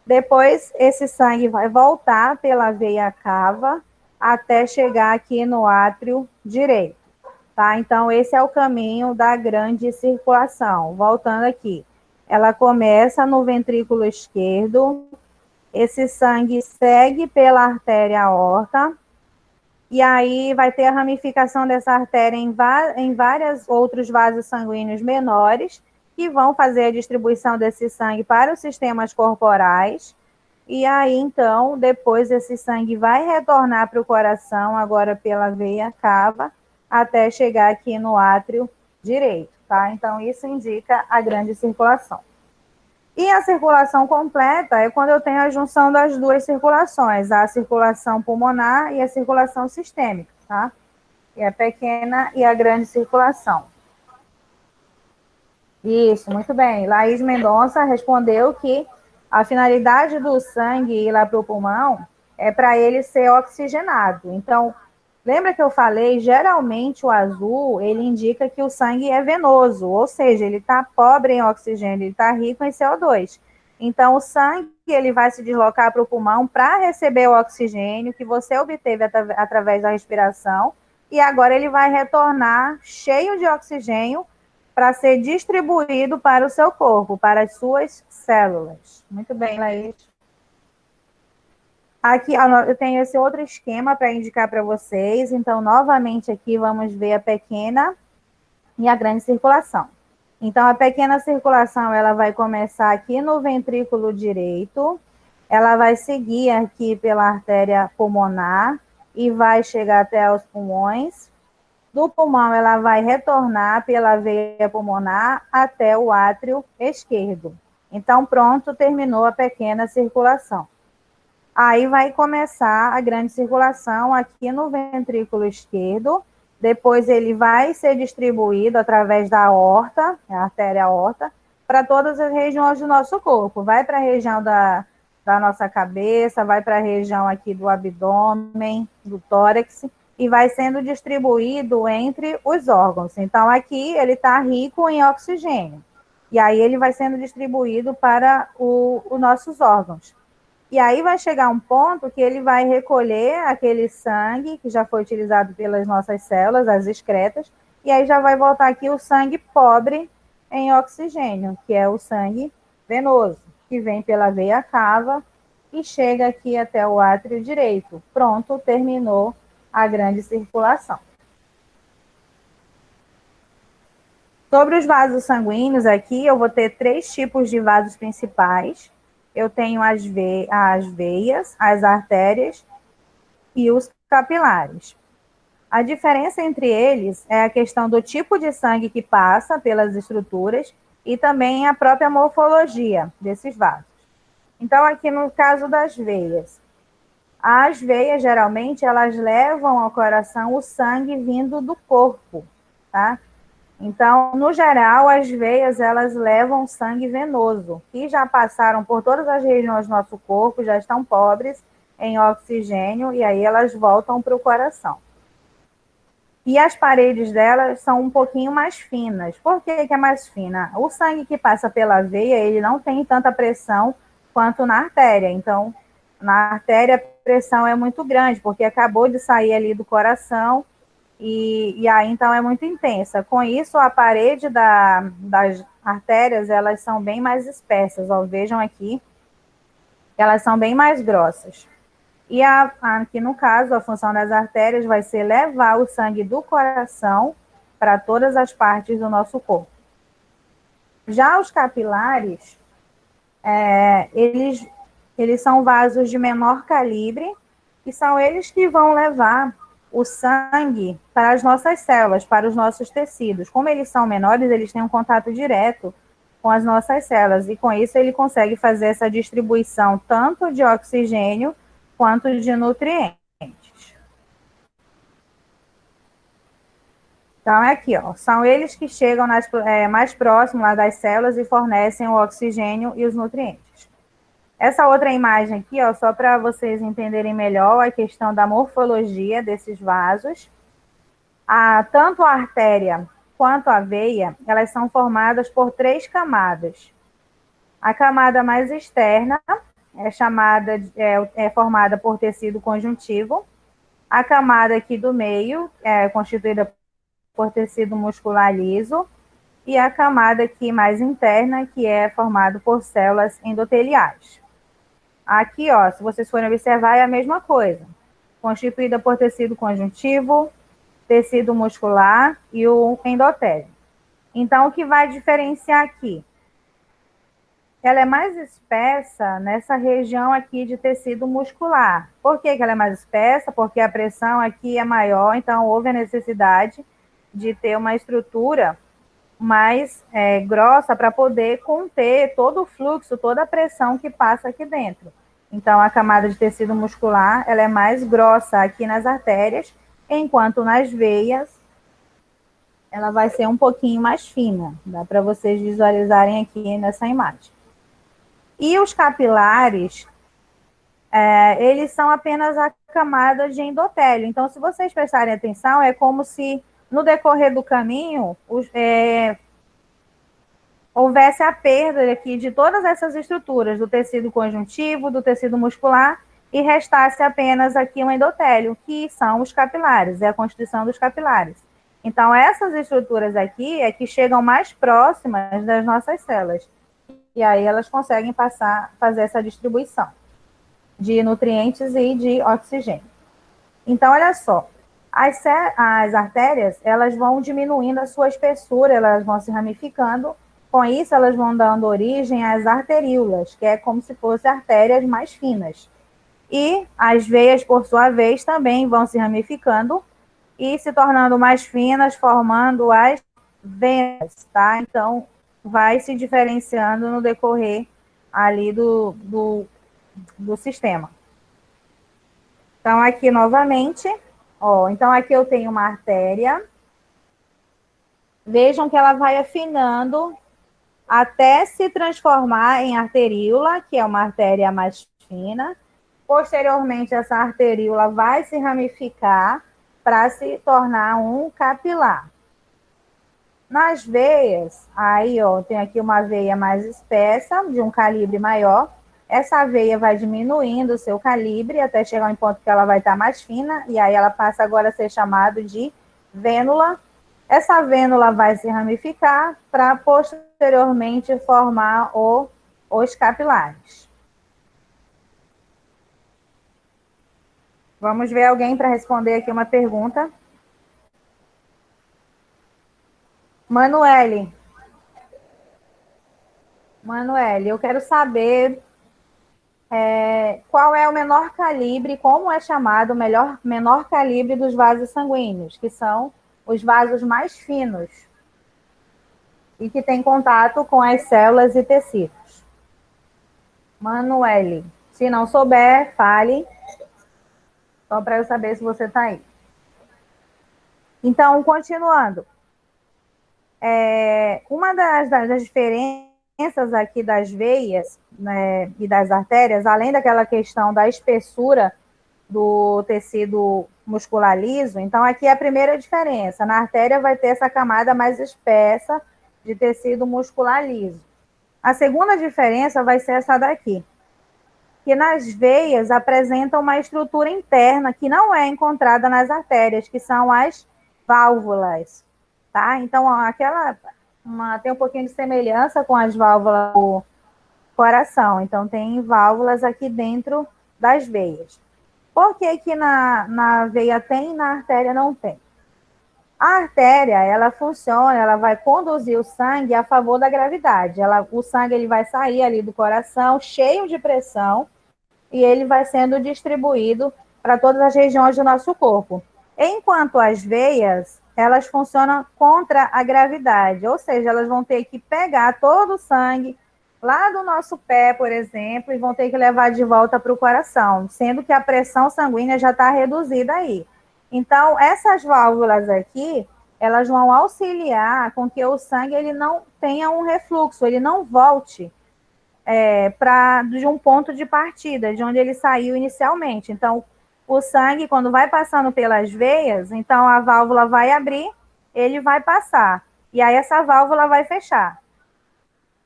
Speaker 2: Depois, esse sangue vai voltar pela veia cava até chegar aqui no átrio direito, tá? Então, esse é o caminho da grande circulação. Voltando aqui, ela começa no ventrículo esquerdo, esse sangue segue pela artéria aorta, e aí vai ter a ramificação dessa artéria em vários outros vasos sanguíneos menores, que vão fazer a distribuição desse sangue para os sistemas corporais. E aí, então, depois esse sangue vai retornar para o coração, agora pela veia cava, até chegar aqui no átrio direito, tá? Então, isso indica a grande circulação. E a circulação completa é quando eu tenho a junção das duas circulações, a circulação pulmonar e a circulação sistêmica, tá? E a pequena e a grande circulação. Isso, muito bem. Laís Mendonça respondeu que a finalidade do sangue ir lá para o pulmão é para ele ser oxigenado. Então, lembra que eu falei, geralmente o azul, ele indica que o sangue é venoso, ou seja, ele está pobre em oxigênio, ele está rico em CO2. Então, o sangue ele vai se deslocar para o pulmão para receber o oxigênio que você obteve através da respiração, e agora ele vai retornar cheio de oxigênio para ser distribuído para o seu corpo, para as suas células. Muito bem, Laís. Aqui eu tenho esse outro esquema para indicar para vocês. Então, novamente aqui, vamos ver a pequena e a grande circulação. Então, a pequena circulação, ela vai começar aqui no ventrículo direito, ela vai seguir aqui pela artéria pulmonar e vai chegar até os pulmões. Do pulmão, ela vai retornar pela veia pulmonar até o átrio esquerdo. Então, pronto, terminou a pequena circulação. Aí vai começar a grande circulação aqui no ventrículo esquerdo. Depois ele vai ser distribuído através da aorta, a artéria aorta, para todas as regiões do nosso corpo. Vai para a região da nossa cabeça, vai para a região aqui do abdômen, do tórax, e vai sendo distribuído entre os órgãos. Então, aqui ele está rico em oxigênio. E aí ele vai sendo distribuído para os nossos órgãos. E aí vai chegar um ponto que ele vai recolher aquele sangue que já foi utilizado pelas nossas células, as excretas, e aí já vai voltar aqui o sangue pobre em oxigênio, que é o sangue venoso, que vem pela veia cava e chega aqui até o átrio direito. Pronto, terminou a grande circulação. Sobre os vasos sanguíneos aqui, eu vou ter 3 tipos de vasos principais. Eu tenho as veias, as artérias e os capilares. A diferença entre eles é a questão do tipo de sangue que passa pelas estruturas e também a própria morfologia desses vasos. Então, aqui no caso das veias, as veias, geralmente, elas levam ao coração o sangue vindo do corpo, tá? Então, no geral, as veias, elas levam sangue venoso, que já passaram por todas as regiões do nosso corpo, já estão pobres em oxigênio, e aí elas voltam para o coração. E as paredes delas são um pouquinho mais finas. Por que é mais fina? O sangue que passa pela veia, ele não tem tanta pressão quanto na artéria. Então, na artéria, a pressão é muito grande, porque acabou de sair ali do coração, e aí, então, é muito intensa. Com isso, a parede das artérias, elas são bem mais espessas. Ó, vejam aqui, elas são bem mais grossas. E aqui, no caso, a função das artérias vai ser levar o sangue do coração para todas as partes do nosso corpo. Já os capilares, eles são vasos de menor calibre, e são eles que vão levar o sangue para as nossas células, para os nossos tecidos. Como eles são menores, eles têm um contato direto com as nossas células, e com isso ele consegue fazer essa distribuição tanto de oxigênio quanto de nutrientes. Então, é aqui, ó, são eles que chegam mais próximos lá das células e fornecem o oxigênio e os nutrientes. Essa outra imagem aqui, ó, só para vocês entenderem melhor a questão da morfologia desses vasos. Tanto a artéria quanto a veia, elas são formadas por 3 camadas. A camada mais externa é formada por tecido conjuntivo. A camada aqui do meio é constituída por tecido muscular liso. E a camada aqui mais interna, que é formada por células endoteliais. Aqui, ó, se vocês forem observar, é a mesma coisa. Constituída por tecido conjuntivo, tecido muscular e o endotélio. Então, o que vai diferenciar aqui? Ela é mais espessa nessa região aqui de tecido muscular. Por que ela é mais espessa? Porque a pressão aqui é maior, então houve a necessidade de ter uma estrutura mais grossa para poder conter todo o fluxo, toda a pressão que passa aqui dentro. Então, a camada de tecido muscular, ela é mais grossa aqui nas artérias, enquanto nas veias, ela vai ser um pouquinho mais fina. Dá para vocês visualizarem aqui nessa imagem. E os capilares, eles são apenas a camada de endotélio. Então, se vocês prestarem atenção, é como se, no decorrer do caminho, houvesse a perda aqui de todas essas estruturas, do tecido conjuntivo, do tecido muscular, e restasse apenas aqui um endotélio, que são os capilares, é a constituição dos capilares. Então, essas estruturas aqui é que chegam mais próximas das nossas células, e aí elas conseguem fazer essa distribuição de nutrientes e de oxigênio. Então, olha só, as artérias, elas vão diminuindo a sua espessura, elas vão se ramificando. Com isso, elas vão dando origem às arteríolas, que é como se fossem artérias mais finas. E as veias, por sua vez, também vão se ramificando e se tornando mais finas, formando as venas, tá? Então, vai se diferenciando no decorrer ali do sistema. Então, aqui novamente, ó, então aqui eu tenho uma artéria. Vejam que ela vai afinando até se transformar em arteríola, que é uma artéria mais fina. Posteriormente, essa arteríola vai se ramificar para se tornar um capilar. Nas veias, aí, ó, tem aqui uma veia mais espessa, de um calibre maior. Essa veia vai diminuindo o seu calibre até chegar em ponto que ela vai estar mais fina, e aí ela passa agora a ser chamada de vênula. Essa vênula vai se ramificar para posteriormente formar os capilares. Vamos ver alguém para responder aqui uma pergunta. Manuele, eu quero saber qual é o menor calibre, como é chamado o menor calibre dos vasos sanguíneos, que são os vasos mais finos e que têm contato com as células e tecidos. Manuele, se não souber, fale, só para eu saber se você está aí. Então, continuando. Uma das diferenças aqui das veias, né, e das artérias, além daquela questão da espessura do tecido muscular liso, então aqui é a primeira diferença. Na artéria vai ter essa camada mais espessa de tecido muscular liso. A segunda diferença vai ser essa daqui, que nas veias apresenta uma estrutura interna que não é encontrada nas artérias, que são as válvulas, tá? Então, tem um pouquinho de semelhança com as válvulas do coração. Então, tem válvulas aqui dentro das veias. Por que que na veia tem e na artéria não tem? A artéria, ela funciona, ela vai conduzir o sangue a favor da gravidade. O sangue ele vai sair ali do coração, cheio de pressão, e ele vai sendo distribuído para todas as regiões do nosso corpo. Enquanto as veias, elas funcionam contra a gravidade, ou seja, elas vão ter que pegar todo o sangue lá do nosso pé, por exemplo, e vão ter que levar de volta para o coração, sendo que a pressão sanguínea já está reduzida aí. Então, essas válvulas aqui, elas vão auxiliar com que o sangue ele não tenha um refluxo, ele não volte de um ponto de partida, de onde ele saiu inicialmente. Então, o sangue, quando vai passando pelas veias, então a válvula vai abrir, ele vai passar, e aí essa válvula vai fechar.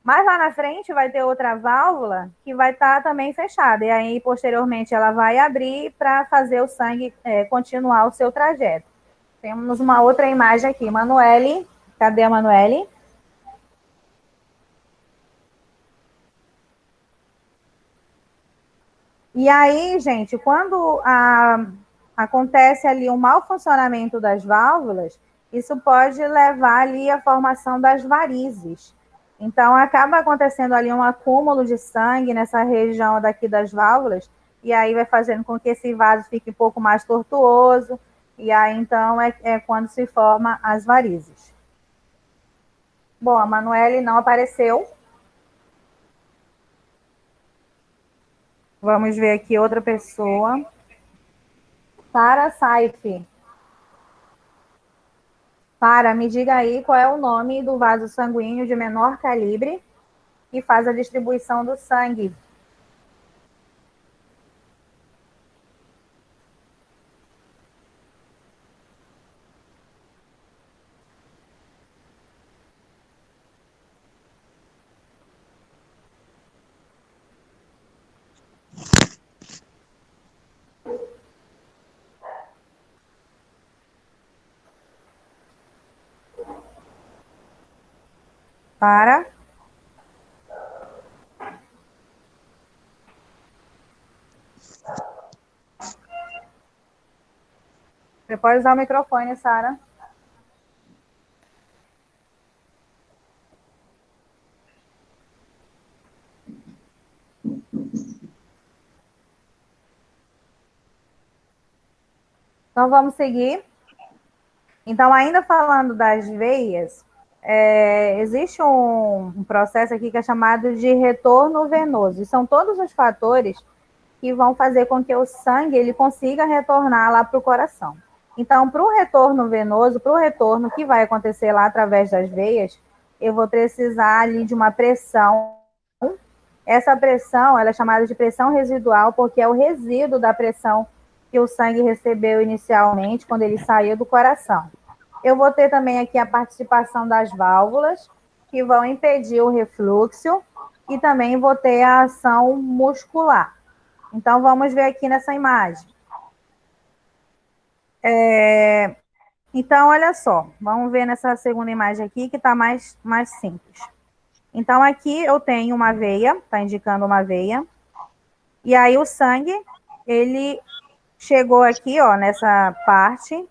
Speaker 2: Mas lá na frente vai ter outra válvula que vai estar também fechada. E aí, posteriormente, ela vai abrir para fazer o sangue continuar o seu trajeto. Temos uma outra imagem aqui. Manuele, cadê a Manuele? E aí, gente, quando acontece ali um mau funcionamento das válvulas, isso pode levar ali à formação das varizes. Então, acaba acontecendo ali um acúmulo de sangue nessa região daqui das válvulas, e aí vai fazendo com que esse vaso fique um pouco mais tortuoso, e aí, então, é quando se forma as varizes. Bom, a Manuele não apareceu. Vamos ver aqui outra pessoa. Sara Saif. Sara, me diga aí qual é o nome do vaso sanguíneo de menor calibre que faz a distribuição do sangue. Para. Você pode usar o microfone, Sara. Então, vamos seguir. Então, ainda falando das veias, existe um processo aqui que é chamado de retorno venoso. E são todos os fatores que vão fazer com que o sangue ele consiga retornar lá para o coração. Então, para o retorno venoso, para o retorno que vai acontecer lá através das veias, eu vou precisar ali de uma pressão. Essa pressão, ela é chamada de pressão residual, porque é o resíduo da pressão que o sangue recebeu inicialmente, quando ele saiu do coração. Eu vou ter também aqui a participação das válvulas, que vão impedir o refluxo, e também vou ter a ação muscular. Então, vamos ver aqui nessa imagem. Então, olha só, vamos ver nessa segunda imagem aqui, que está mais simples. Então, aqui eu tenho uma veia, está indicando uma veia, e aí o sangue, ele chegou aqui, ó, nessa parte,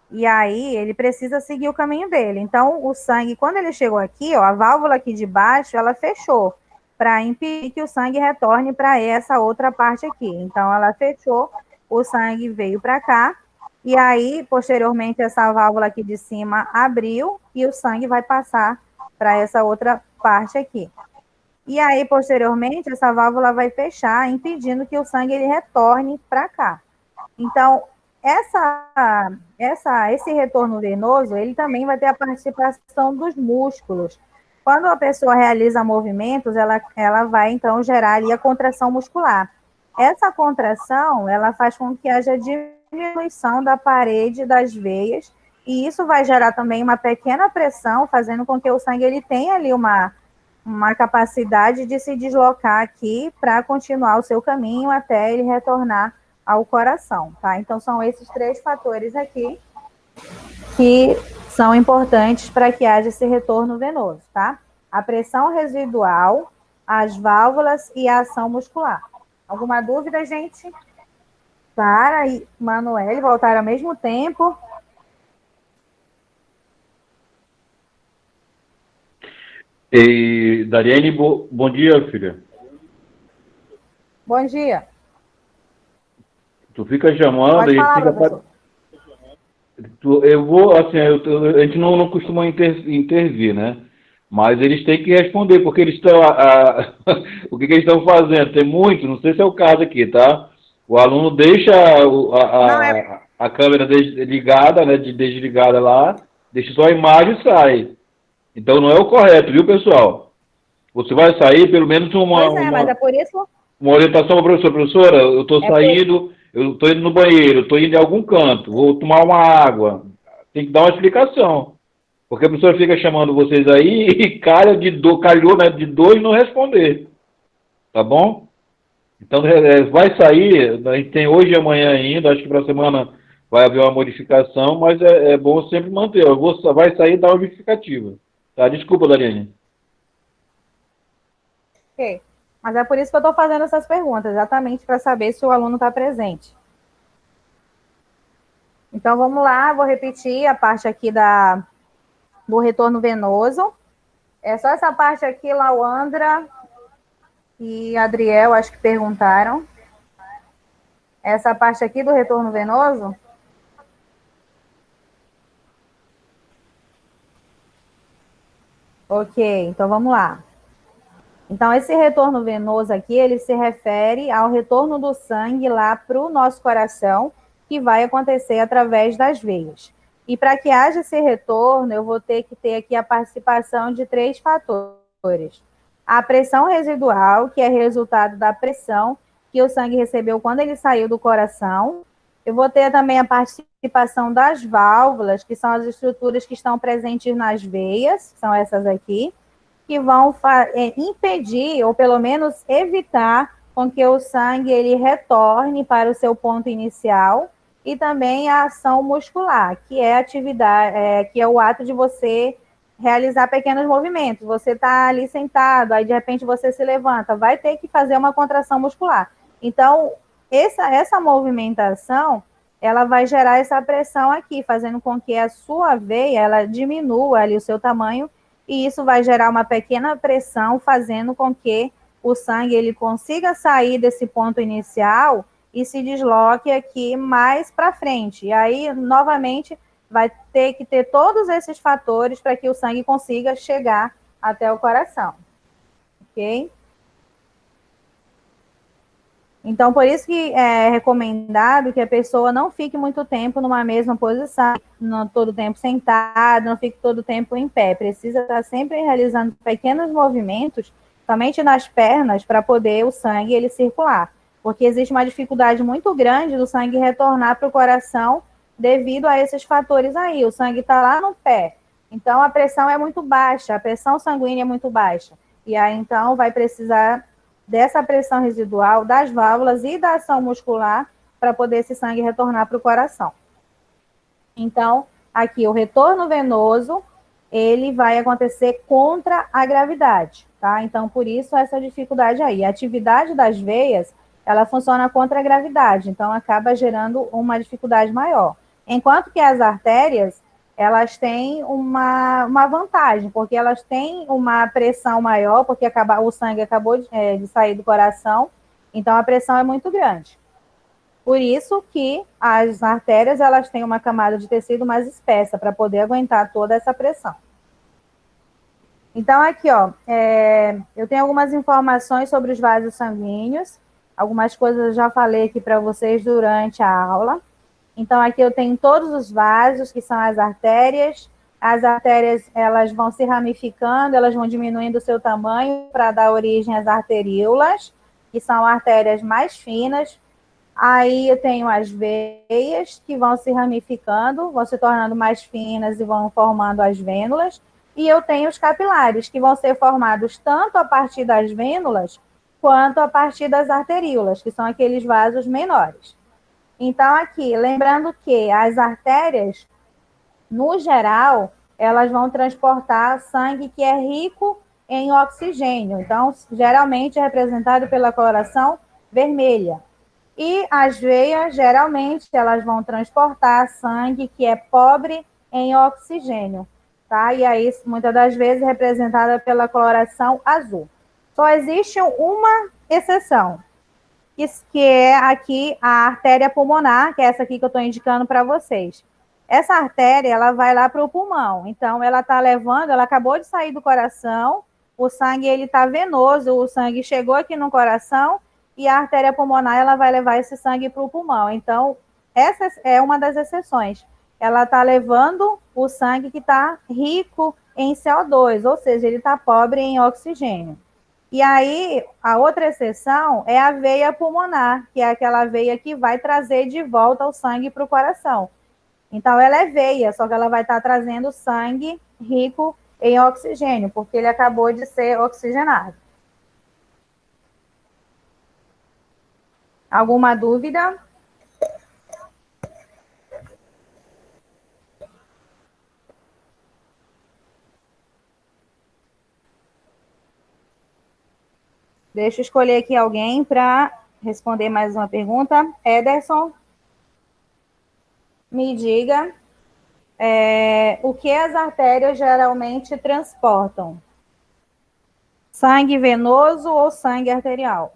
Speaker 2: e aí ele precisa seguir o caminho dele. Então, o sangue, quando ele chegou aqui, ó, a válvula aqui de baixo, ela fechou, para impedir que o sangue retorne para essa outra parte aqui. Então, ela fechou, o sangue veio para cá, e aí, posteriormente, essa válvula aqui de cima abriu, e o sangue vai passar para essa outra parte aqui. E aí, posteriormente, essa válvula vai fechar, impedindo que o sangue ele retorne para cá. Então, esse retorno venoso, ele também vai ter a participação dos músculos. Quando a pessoa realiza movimentos, ela vai, então, gerar ali a contração muscular. Essa contração, ela faz com que haja diminuição da parede das veias, e isso vai gerar também uma pequena pressão, fazendo com que o sangue ele tenha ali uma capacidade de se deslocar aqui para continuar o seu caminho até ele retornar ao coração, tá? Então, são esses 3 fatores aqui que são importantes para que haja esse retorno venoso, tá? A pressão residual, as válvulas e a ação muscular. Alguma dúvida, gente? Sara e Manoel voltaram ao mesmo tempo.
Speaker 4: E Dariane, bom dia, filha.
Speaker 2: Bom dia.
Speaker 4: Tu fica chamando,
Speaker 2: Pode
Speaker 4: a gente
Speaker 2: falar,
Speaker 4: fica.
Speaker 2: professor.
Speaker 4: Eu vou, assim, a gente não costuma intervir, né? Mas eles têm que responder, porque eles estão. O que eles estão fazendo? Tem muito, não sei se é o caso aqui, tá? O aluno deixa a câmera ligada, né? Desligada lá, deixa só a imagem e sai. Então não é o correto, viu, pessoal? Você vai sair, pelo menos
Speaker 2: Mas é por isso.
Speaker 4: uma orientação para a professora. Professora, eu estou saindo, eu estou indo no banheiro, estou indo em algum canto, vou tomar uma água. Tem que dar uma explicação. Porque a professora fica chamando vocês aí e calhou, né, de 2 não responder. Tá bom? Então, vai sair, a gente tem hoje e amanhã ainda, acho que para a semana vai haver uma modificação, mas é bom sempre manter. Vai sair e dar uma justificativa. Tá? Desculpa, Dariane.
Speaker 2: Ok. Mas é por isso que eu estou fazendo essas perguntas, exatamente para saber se o aluno está presente. Então, vamos lá, vou repetir a parte aqui do retorno venoso. É só essa parte aqui, Lauandra e Adriel, acho que perguntaram. Essa parte aqui do retorno venoso. Ok, então vamos lá. Então, esse retorno venoso aqui, ele se refere ao retorno do sangue lá para o nosso coração, que vai acontecer através das veias. E para que haja esse retorno, eu vou ter que ter aqui a participação de 3 fatores. A pressão residual, que é resultado da pressão que o sangue recebeu quando ele saiu do coração. Eu vou ter também a participação das válvulas, que são as estruturas que estão presentes nas veias, são essas aqui, que vão impedir, ou pelo menos evitar, com que o sangue ele retorne para o seu ponto inicial, e também a ação muscular, que é a atividade, que é o ato de você realizar pequenos movimentos. Você está ali sentado, aí de repente você se levanta, vai ter que fazer uma contração muscular. Então, essa movimentação, ela vai gerar essa pressão aqui, fazendo com que a sua veia, ela diminua ali o seu tamanho, e isso vai gerar uma pequena pressão, fazendo com que o sangue ele consiga sair desse ponto inicial e se desloque aqui mais para frente. E aí, novamente, vai ter que ter todos esses fatores para que o sangue consiga chegar até o coração. Ok? Então, por isso que é recomendado que a pessoa não fique muito tempo numa mesma posição, não todo o tempo sentado, não fique todo o tempo em pé. Precisa estar sempre realizando pequenos movimentos, somente nas pernas, para poder o sangue ele circular. Porque existe uma dificuldade muito grande do sangue retornar para o coração devido a esses fatores aí. O sangue está lá no pé, então a pressão é muito baixa, a pressão sanguínea é muito baixa. E aí, então, vai precisar dessa pressão residual, das válvulas e da ação muscular para poder esse sangue retornar para o coração. Então, aqui o retorno venoso, ele vai acontecer contra a gravidade, tá? Então, por isso essa dificuldade aí. A atividade das veias, ela funciona contra a gravidade, então acaba gerando uma dificuldade maior. Enquanto que as artérias, elas têm uma vantagem, porque elas têm uma pressão maior, porque o sangue acabou de sair do coração, então a pressão é muito grande. Por isso que as artérias, elas têm uma camada de tecido mais espessa, para poder aguentar toda essa pressão. Então, aqui, ó, eu tenho algumas informações sobre os vasos sanguíneos, algumas coisas eu já falei aqui para vocês durante a aula. Então, aqui eu tenho todos os vasos, que são as artérias. As artérias, elas vão se ramificando, elas vão diminuindo o seu tamanho para dar origem às arteríolas, que são artérias mais finas. Aí eu tenho as veias, que vão se ramificando, vão se tornando mais finas e vão formando as vênulas. E eu tenho os capilares, que vão ser formados tanto a partir das vênulas, quanto a partir das arteríolas, que são aqueles vasos menores. Então, aqui, lembrando que as artérias, no geral, elas vão transportar sangue que é rico em oxigênio. Então, geralmente é representado pela coloração vermelha. E as veias, geralmente, elas vão transportar sangue que é pobre em oxigênio, tá? E aí, muitas das vezes, é representada pela coloração azul. Só existe uma exceção, que é aqui a artéria pulmonar, que é essa aqui que eu estou indicando para vocês. Essa artéria, ela vai lá para o pulmão. Então, ela está levando, ela acabou de sair do coração, o sangue ele está venoso, o sangue chegou aqui no coração, e a artéria pulmonar, ela vai levar esse sangue para o pulmão. Então, essa é uma das exceções. Ela está levando o sangue que está rico em CO2, ou seja, ele está pobre em oxigênio. E aí, a outra exceção é a veia pulmonar, que é aquela veia que vai trazer de volta o sangue para o coração. Então, ela é veia, só que ela vai estar trazendo sangue rico em oxigênio, porque ele acabou de ser oxigenado. Alguma dúvida? Deixa eu escolher aqui alguém para responder mais uma pergunta. Ederson, me diga o que as artérias geralmente transportam? Sangue venoso ou sangue arterial?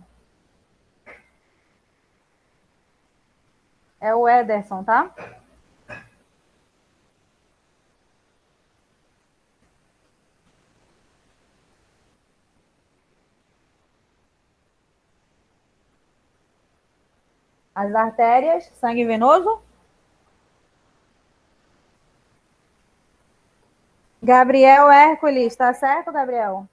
Speaker 2: É o Ederson, tá? As artérias, sangue venoso? Gabriel Hércules, tá certo, Gabriel?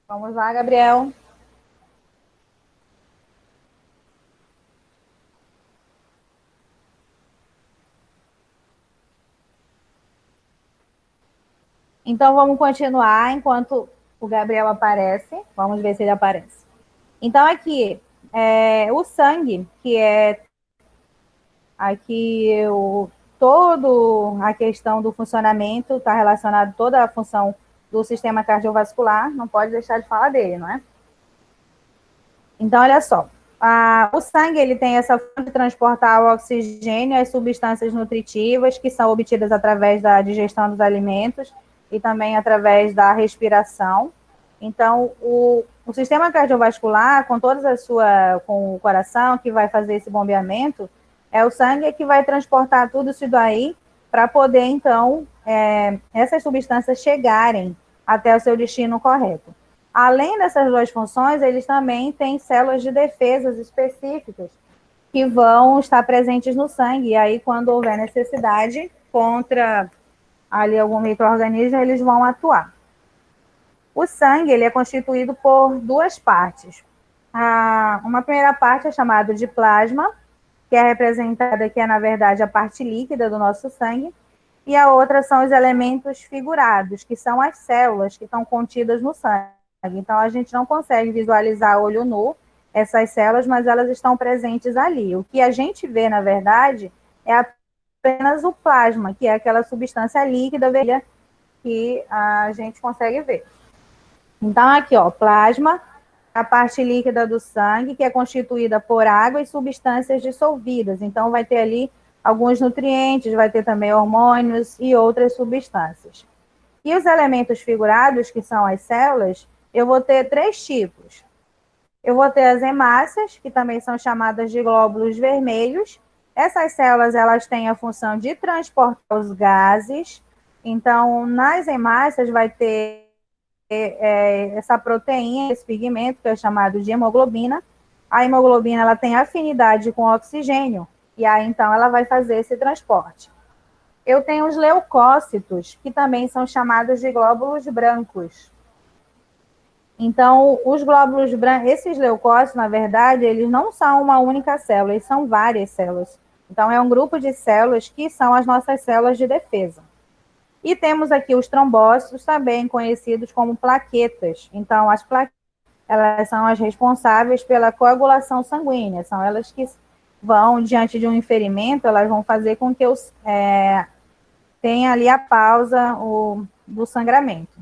Speaker 2: Vamos lá, Gabriel. Então, vamos continuar enquanto o Gabriel aparece. Vamos ver se ele aparece. Então, aqui, o sangue, que é aqui todo a questão do funcionamento, está relacionado toda a função do sistema cardiovascular, não pode deixar de falar dele, não é? Então, olha só, o sangue ele tem essa função de transportar o oxigênio e as substâncias nutritivas que são obtidas através da digestão dos alimentos e também através da respiração. Então, o sistema cardiovascular, com com o coração que vai fazer esse bombeamento, é o sangue que vai transportar tudo isso daí para poder, então, essas substâncias chegarem até o seu destino correto. Além dessas duas funções, eles também têm células de defesas específicas que vão estar presentes no sangue. E aí, quando houver necessidade contra ali algum micro-organismo, eles vão atuar. O sangue ele é constituído por duas partes. Uma primeira parte é chamada de plasma, que é representada, que é, na verdade, a parte líquida do nosso sangue, e a outra são os elementos figurados, que são as células que estão contidas no sangue. Então, a gente não consegue visualizar a olho nu essas células, mas elas estão presentes ali. O que a gente vê, na verdade, é apenas o plasma, que é aquela substância líquida vermelha que a gente consegue ver. Então, aqui, ó, plasma, a parte líquida do sangue, que é constituída por água e substâncias dissolvidas. Então, vai ter ali alguns nutrientes, vai ter também hormônios e outras substâncias. E os elementos figurados, que são as células, eu vou ter três tipos. Eu vou ter as hemácias, que também são chamadas de glóbulos vermelhos. Essas células, elas têm a função de transportar os gases. Então, nas hemácias vai ter essa proteína, esse pigmento, que é chamado de hemoglobina. A hemoglobina, ela tem afinidade com o oxigênio, e aí, então, ela vai fazer esse transporte. Eu tenho os leucócitos, que também são chamados de glóbulos brancos. Então, os glóbulos brancos, esses leucócitos, na verdade, eles não são uma única célula, eles são várias células. Então, é um grupo de células que são as nossas células de defesa. E temos aqui os trombócitos, também conhecidos como plaquetas. Então, as plaquetas, elas são as responsáveis pela coagulação sanguínea, são elas que vão, diante de um inferimento, elas vão fazer com que tenha ali a pausa do sangramento.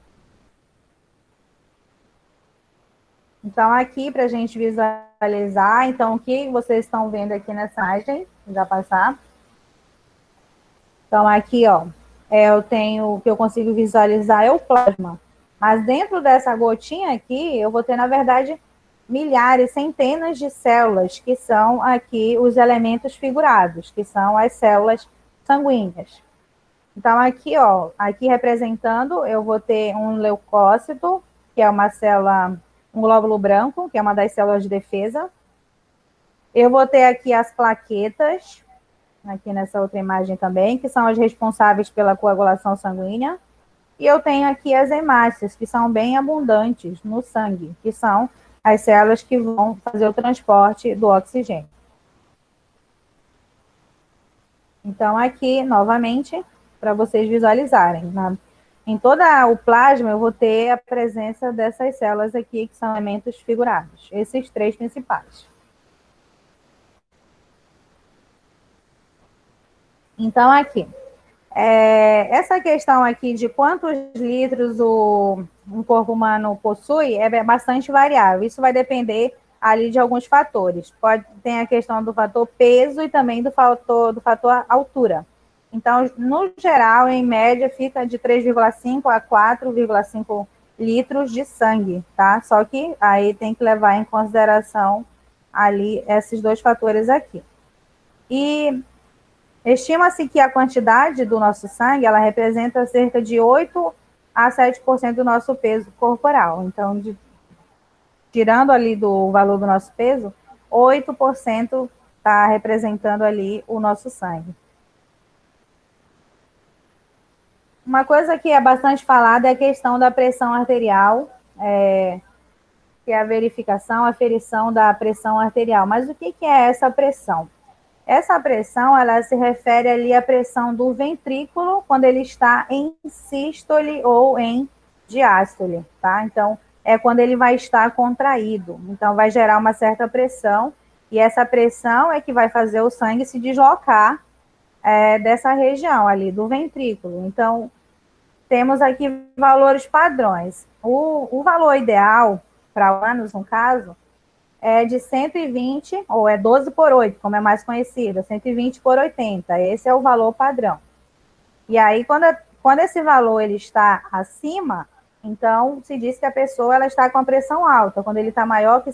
Speaker 2: Então, aqui, para a gente visualizar, então, o que vocês estão vendo aqui nessa imagem, já passar. Então, aqui, ó, eu tenho, o que eu consigo visualizar é o plasma. Mas dentro dessa gotinha aqui, eu vou ter, na verdade, milhares, centenas de células, que são aqui os elementos figurados, que são as células sanguíneas. Então, aqui, ó, aqui representando, eu vou ter um leucócito, que é uma célula, um glóbulo branco, que é uma das células de defesa. Eu vou ter aqui as plaquetas, aqui nessa outra imagem também, que são as responsáveis pela coagulação sanguínea. E eu tenho aqui as hemácias, que são bem abundantes no sangue, que são as células que vão fazer o transporte do oxigênio. Então, aqui, novamente, para vocês visualizarem, em todo o plasma, eu vou ter a presença dessas células aqui, que são elementos figurados, esses três principais. Então, aqui, essa questão aqui de quantos litros um corpo humano possui é bastante variável. Isso vai depender ali de alguns fatores. Tem a questão do fator peso e também do fator altura. Então, no geral, em média, fica de 3,5 a 4,5 litros de sangue, tá? Só que aí tem que levar em consideração ali esses dois fatores aqui. E estima-se que a quantidade do nosso sangue, ela representa cerca de 8 a 7% do nosso peso corporal. Então, tirando ali do valor do nosso peso, 8% está representando ali o nosso sangue. Uma coisa que é bastante falada é a questão da pressão arterial, que é a verificação, a aferição da pressão arterial. Mas o que é essa pressão? Essa pressão, ela se refere ali à pressão do ventrículo quando ele está em sístole ou em diástole, tá? Então, é quando ele vai estar contraído. Então, vai gerar uma certa pressão, e essa pressão é que vai fazer o sangue se deslocar dessa região ali, do ventrículo. Então, temos aqui valores padrões. O valor ideal para humanos, no caso, é de 120, ou é 12 por 8, como é mais conhecido, 120 por 80. Esse é o valor padrão. E aí, quando esse valor ele está acima, então se diz que a pessoa ela está com a pressão alta. Quando ele está maior que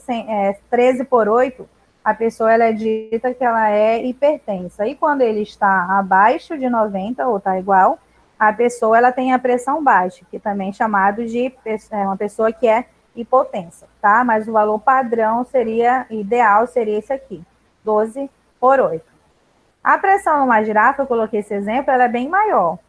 Speaker 2: 13 por 8, a pessoa ela é dita que ela é hipertensa. E quando ele está abaixo de 90, ou está igual, a pessoa ela tem a pressão baixa, que também é chamado de uma pessoa que é hipotensa, tá? Mas o valor padrão ideal seria esse aqui, 12 por 8. A pressão numa girafa, eu coloquei esse exemplo, ela é bem maior.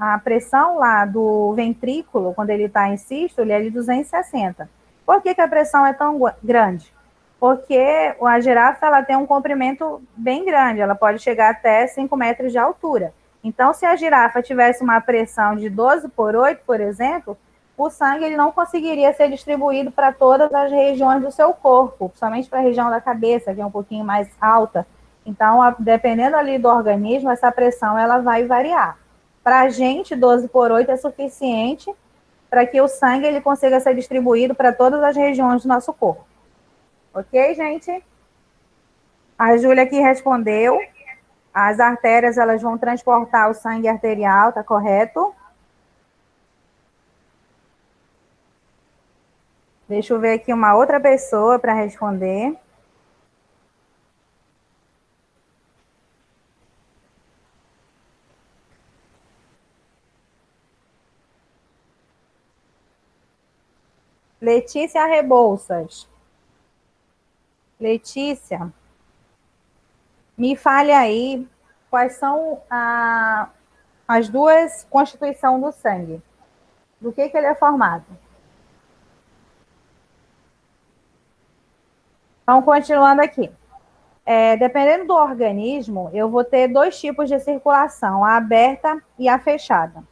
Speaker 2: A pressão lá do ventrículo, quando ele está em sístole, é de 260. Por que a pressão é tão grande? Porque a girafa ela tem um comprimento bem grande, ela pode chegar até 5 metros de altura. Então, se a girafa tivesse uma pressão de 12 por 8, por exemplo, o sangue ele não conseguiria ser distribuído para todas as regiões do seu corpo, principalmente para a região da cabeça, que é um pouquinho mais alta. Então, dependendo ali do organismo, essa pressão ela vai variar. Para a gente, 12 por 8 é suficiente para que o sangue ele consiga ser distribuído para todas as regiões do nosso corpo. Ok, gente? A Júlia aqui respondeu. As artérias elas vão transportar o sangue arterial, tá correto? Deixa eu ver aqui uma outra pessoa para responder. Letícia Rebouças. Letícia, me fale aí quais são as duas constituições do sangue. Do que ele é formado? Então, continuando aqui. Dependendo do organismo, eu vou ter dois tipos de circulação, a aberta e a fechada.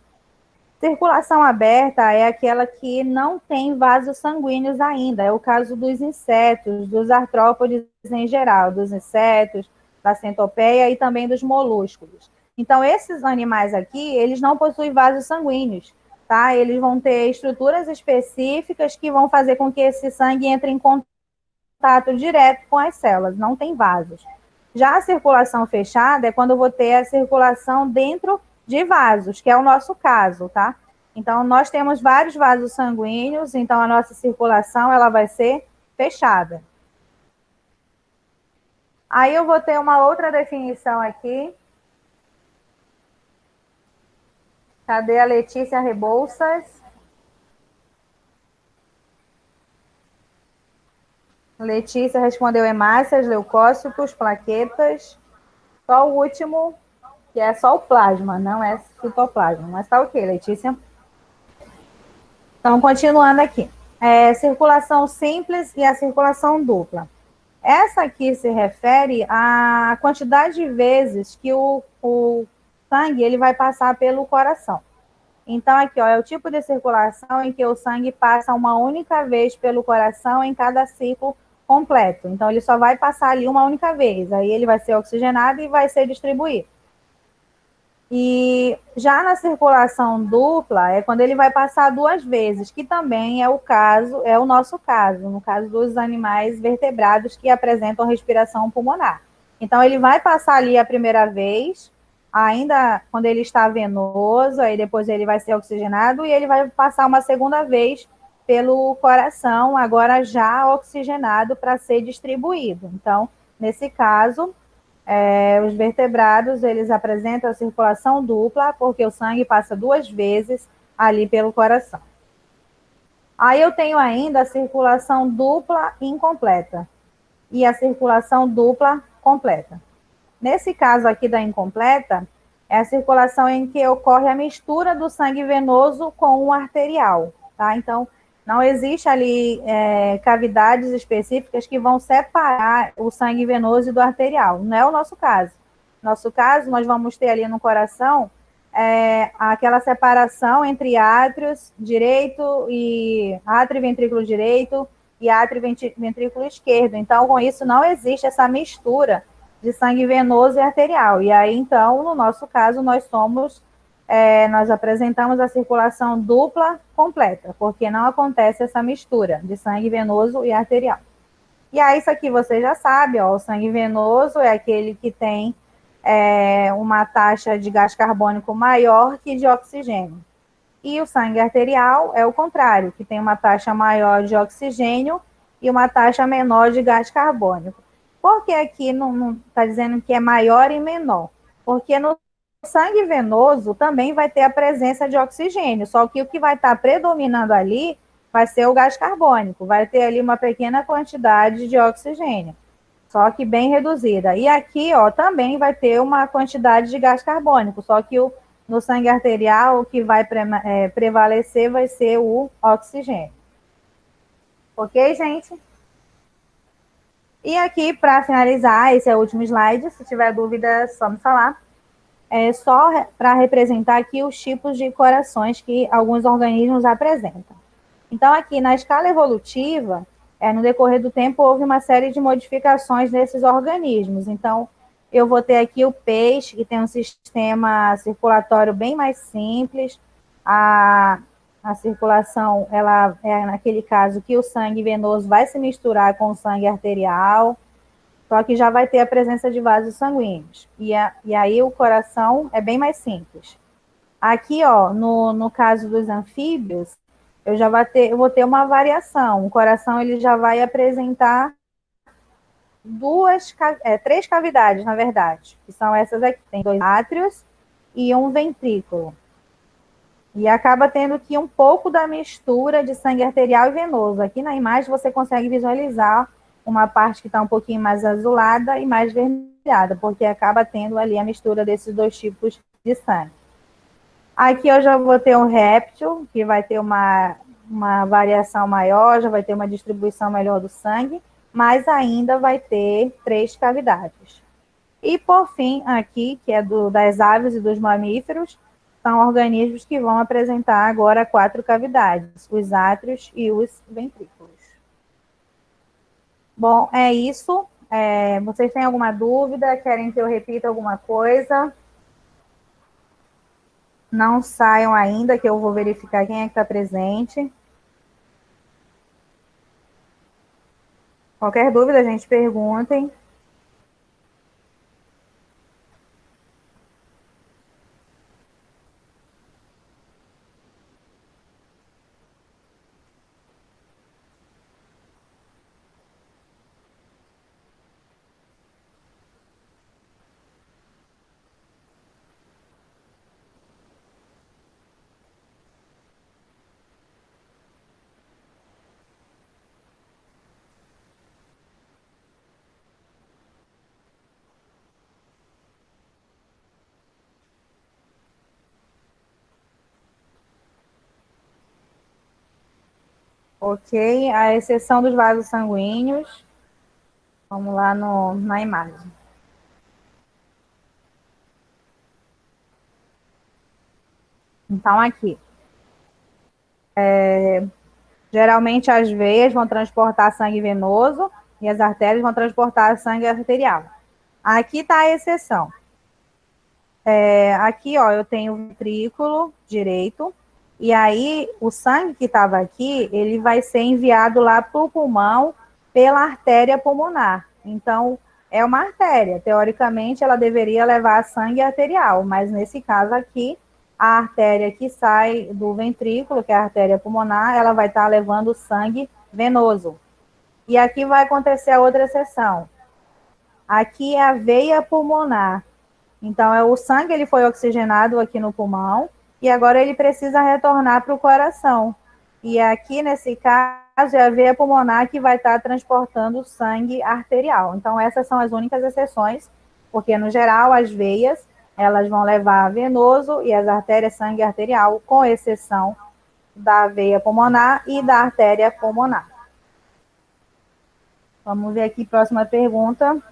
Speaker 2: Circulação aberta é aquela que não tem vasos sanguíneos ainda. É o caso dos insetos, dos artrópodes em geral, dos insetos, da centopeia e também dos molúsculos. Então, esses animais aqui, eles não possuem vasos sanguíneos, tá? Eles vão ter estruturas específicas que vão fazer com que esse sangue entre em contato direto com as células, não tem vasos. Já a circulação fechada é quando eu vou ter a circulação dentro de vasos, que é o nosso caso, tá? Então, nós temos vários vasos sanguíneos, então a nossa circulação, ela vai ser fechada. Aí eu vou ter uma outra definição aqui. Cadê a Letícia Rebouças? Letícia respondeu hemácias, leucócitos, plaquetas. Só o último, que é só o plasma, não é citoplasma. Mas tá ok, Letícia. Então, continuando aqui. Circulação simples e a circulação dupla. Essa aqui se refere à quantidade de vezes que o sangue ele vai passar pelo coração. Então, aqui ó, é o tipo de circulação em que o sangue passa uma única vez pelo coração em cada ciclo completo. Então, ele só vai passar ali uma única vez. Aí ele vai ser oxigenado e vai ser distribuído. E já na circulação dupla, é quando ele vai passar duas vezes, que também é o nosso caso, no caso dos animais vertebrados que apresentam respiração pulmonar. Então, ele vai passar ali a primeira vez, ainda quando ele está venoso, aí depois ele vai ser oxigenado, e ele vai passar uma segunda vez pelo coração, agora já oxigenado para ser distribuído. Então, nesse caso, os vertebrados, eles apresentam a circulação dupla, porque o sangue passa duas vezes ali pelo coração. Aí eu tenho ainda a circulação dupla incompleta e a circulação dupla completa. Nesse caso aqui da incompleta, é a circulação em que ocorre a mistura do sangue venoso com o arterial, tá? Então, não existe ali cavidades específicas que vão separar o sangue venoso do arterial. Não é o nosso caso. No nosso caso, nós vamos ter ali no coração aquela separação entre átrios direito e átrio e ventrículo direito e átrio e ventrículo esquerdo. Então, com isso, não existe essa mistura de sangue venoso e arterial. E aí, então, no nosso caso, nós apresentamos a circulação dupla completa, porque não acontece essa mistura de sangue venoso e arterial. E aí, isso aqui você já sabe, ó, o sangue venoso é aquele que tem uma taxa de gás carbônico maior que de oxigênio. E o sangue arterial é o contrário, que tem uma taxa maior de oxigênio e uma taxa menor de gás carbônico. Por que aqui não está dizendo que é maior e menor? Porque no sangue venoso também vai ter a presença de oxigênio, só que o que vai estar predominando ali vai ser o gás carbônico, vai ter ali uma pequena quantidade de oxigênio, só que bem reduzida. E aqui, ó, também vai ter uma quantidade de gás carbônico, só que no sangue arterial o que vai prevalecer vai ser o oxigênio. Ok, gente? E aqui, para finalizar, esse é o último slide, se tiver dúvida, é só me falar. Só para representar aqui os tipos de corações que alguns organismos apresentam. Então, aqui na escala evolutiva, no decorrer do tempo, houve uma série de modificações nesses organismos. Então, eu vou ter aqui o peixe, que tem um sistema circulatório bem mais simples. A circulação, ela é naquele caso que o sangue venoso vai se misturar com o sangue arterial, só que já vai ter a presença de vasos sanguíneos. E aí o coração é bem mais simples. Aqui, ó, no caso dos anfíbios, eu vou ter uma variação. O coração ele já vai apresentar três cavidades, na verdade, que são essas aqui. Tem 2 átrios e um ventrículo. E acaba tendo aqui um pouco da mistura de sangue arterial e venoso. Aqui na imagem você consegue visualizar uma parte que está um pouquinho mais azulada e mais vermelhada, porque acaba tendo ali a mistura desses dois tipos de sangue. Aqui eu já vou ter um réptil, que vai ter uma variação maior, já vai ter uma distribuição melhor do sangue, mas ainda vai ter 3 cavidades. E, por fim, aqui, que é das aves e dos mamíferos, são organismos que vão apresentar agora 4 cavidades, os átrios e os ventrículos. Bom, é isso. Vocês têm alguma dúvida? Querem que eu repita alguma coisa? Não saiam ainda, que eu vou verificar quem é que está presente. Qualquer dúvida, gente, perguntem. Ok, a exceção dos vasos sanguíneos. Vamos lá na imagem. Então, aqui. Geralmente, as veias vão transportar sangue venoso e as artérias vão transportar sangue arterial. Aqui está a exceção. Aqui, ó, eu tenho o ventrículo direito, e aí o sangue que estava aqui, ele vai ser enviado lá para o pulmão pela artéria pulmonar. Então, é uma artéria. Teoricamente, ela deveria levar sangue arterial, mas nesse caso aqui, a artéria que sai do ventrículo, que é a artéria pulmonar, ela vai estar levando sangue venoso. E aqui vai acontecer a outra exceção. Aqui é a veia pulmonar. Então, o sangue ele foi oxigenado aqui no pulmão e agora ele precisa retornar para o coração. E aqui, nesse caso, é a veia pulmonar que vai estar transportando sangue arterial. Então, essas são as únicas exceções, porque, no geral, as veias, elas vão levar venoso e as artérias sangue arterial, com exceção da veia pulmonar e da artéria pulmonar. Vamos ver aqui, próxima pergunta.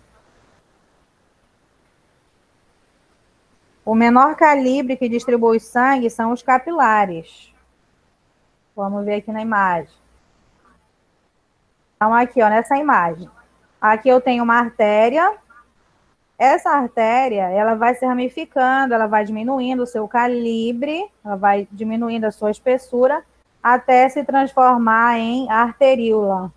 Speaker 2: O menor calibre que distribui sangue são os capilares. Vamos ver aqui na imagem. Então, aqui, ó, nessa imagem. Aqui eu tenho uma artéria. Essa artéria, ela vai se ramificando, ela vai diminuindo o seu calibre, ela vai diminuindo a sua espessura, até se transformar em arteríola.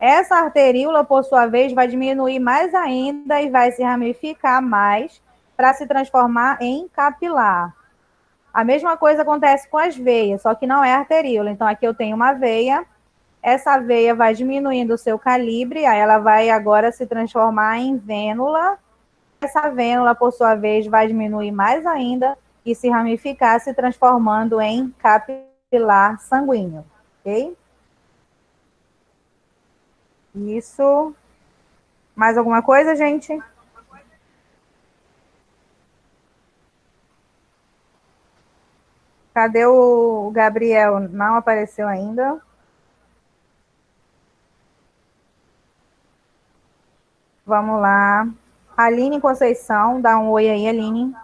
Speaker 2: Essa arteríola, por sua vez, vai diminuir mais ainda e vai se ramificar mais, para se transformar em capilar. A mesma coisa acontece com as veias, só que não é arteríola. Então, aqui eu tenho uma veia, essa veia vai diminuindo o seu calibre, aí ela vai agora se transformar em vênula. Essa vênula, por sua vez, vai diminuir mais ainda e se ramificar, se transformando em capilar sanguíneo, ok? Isso. Mais alguma coisa, gente? Cadê o Gabriel? Não apareceu ainda. Vamos lá. Aline Conceição, dá um oi aí, Aline.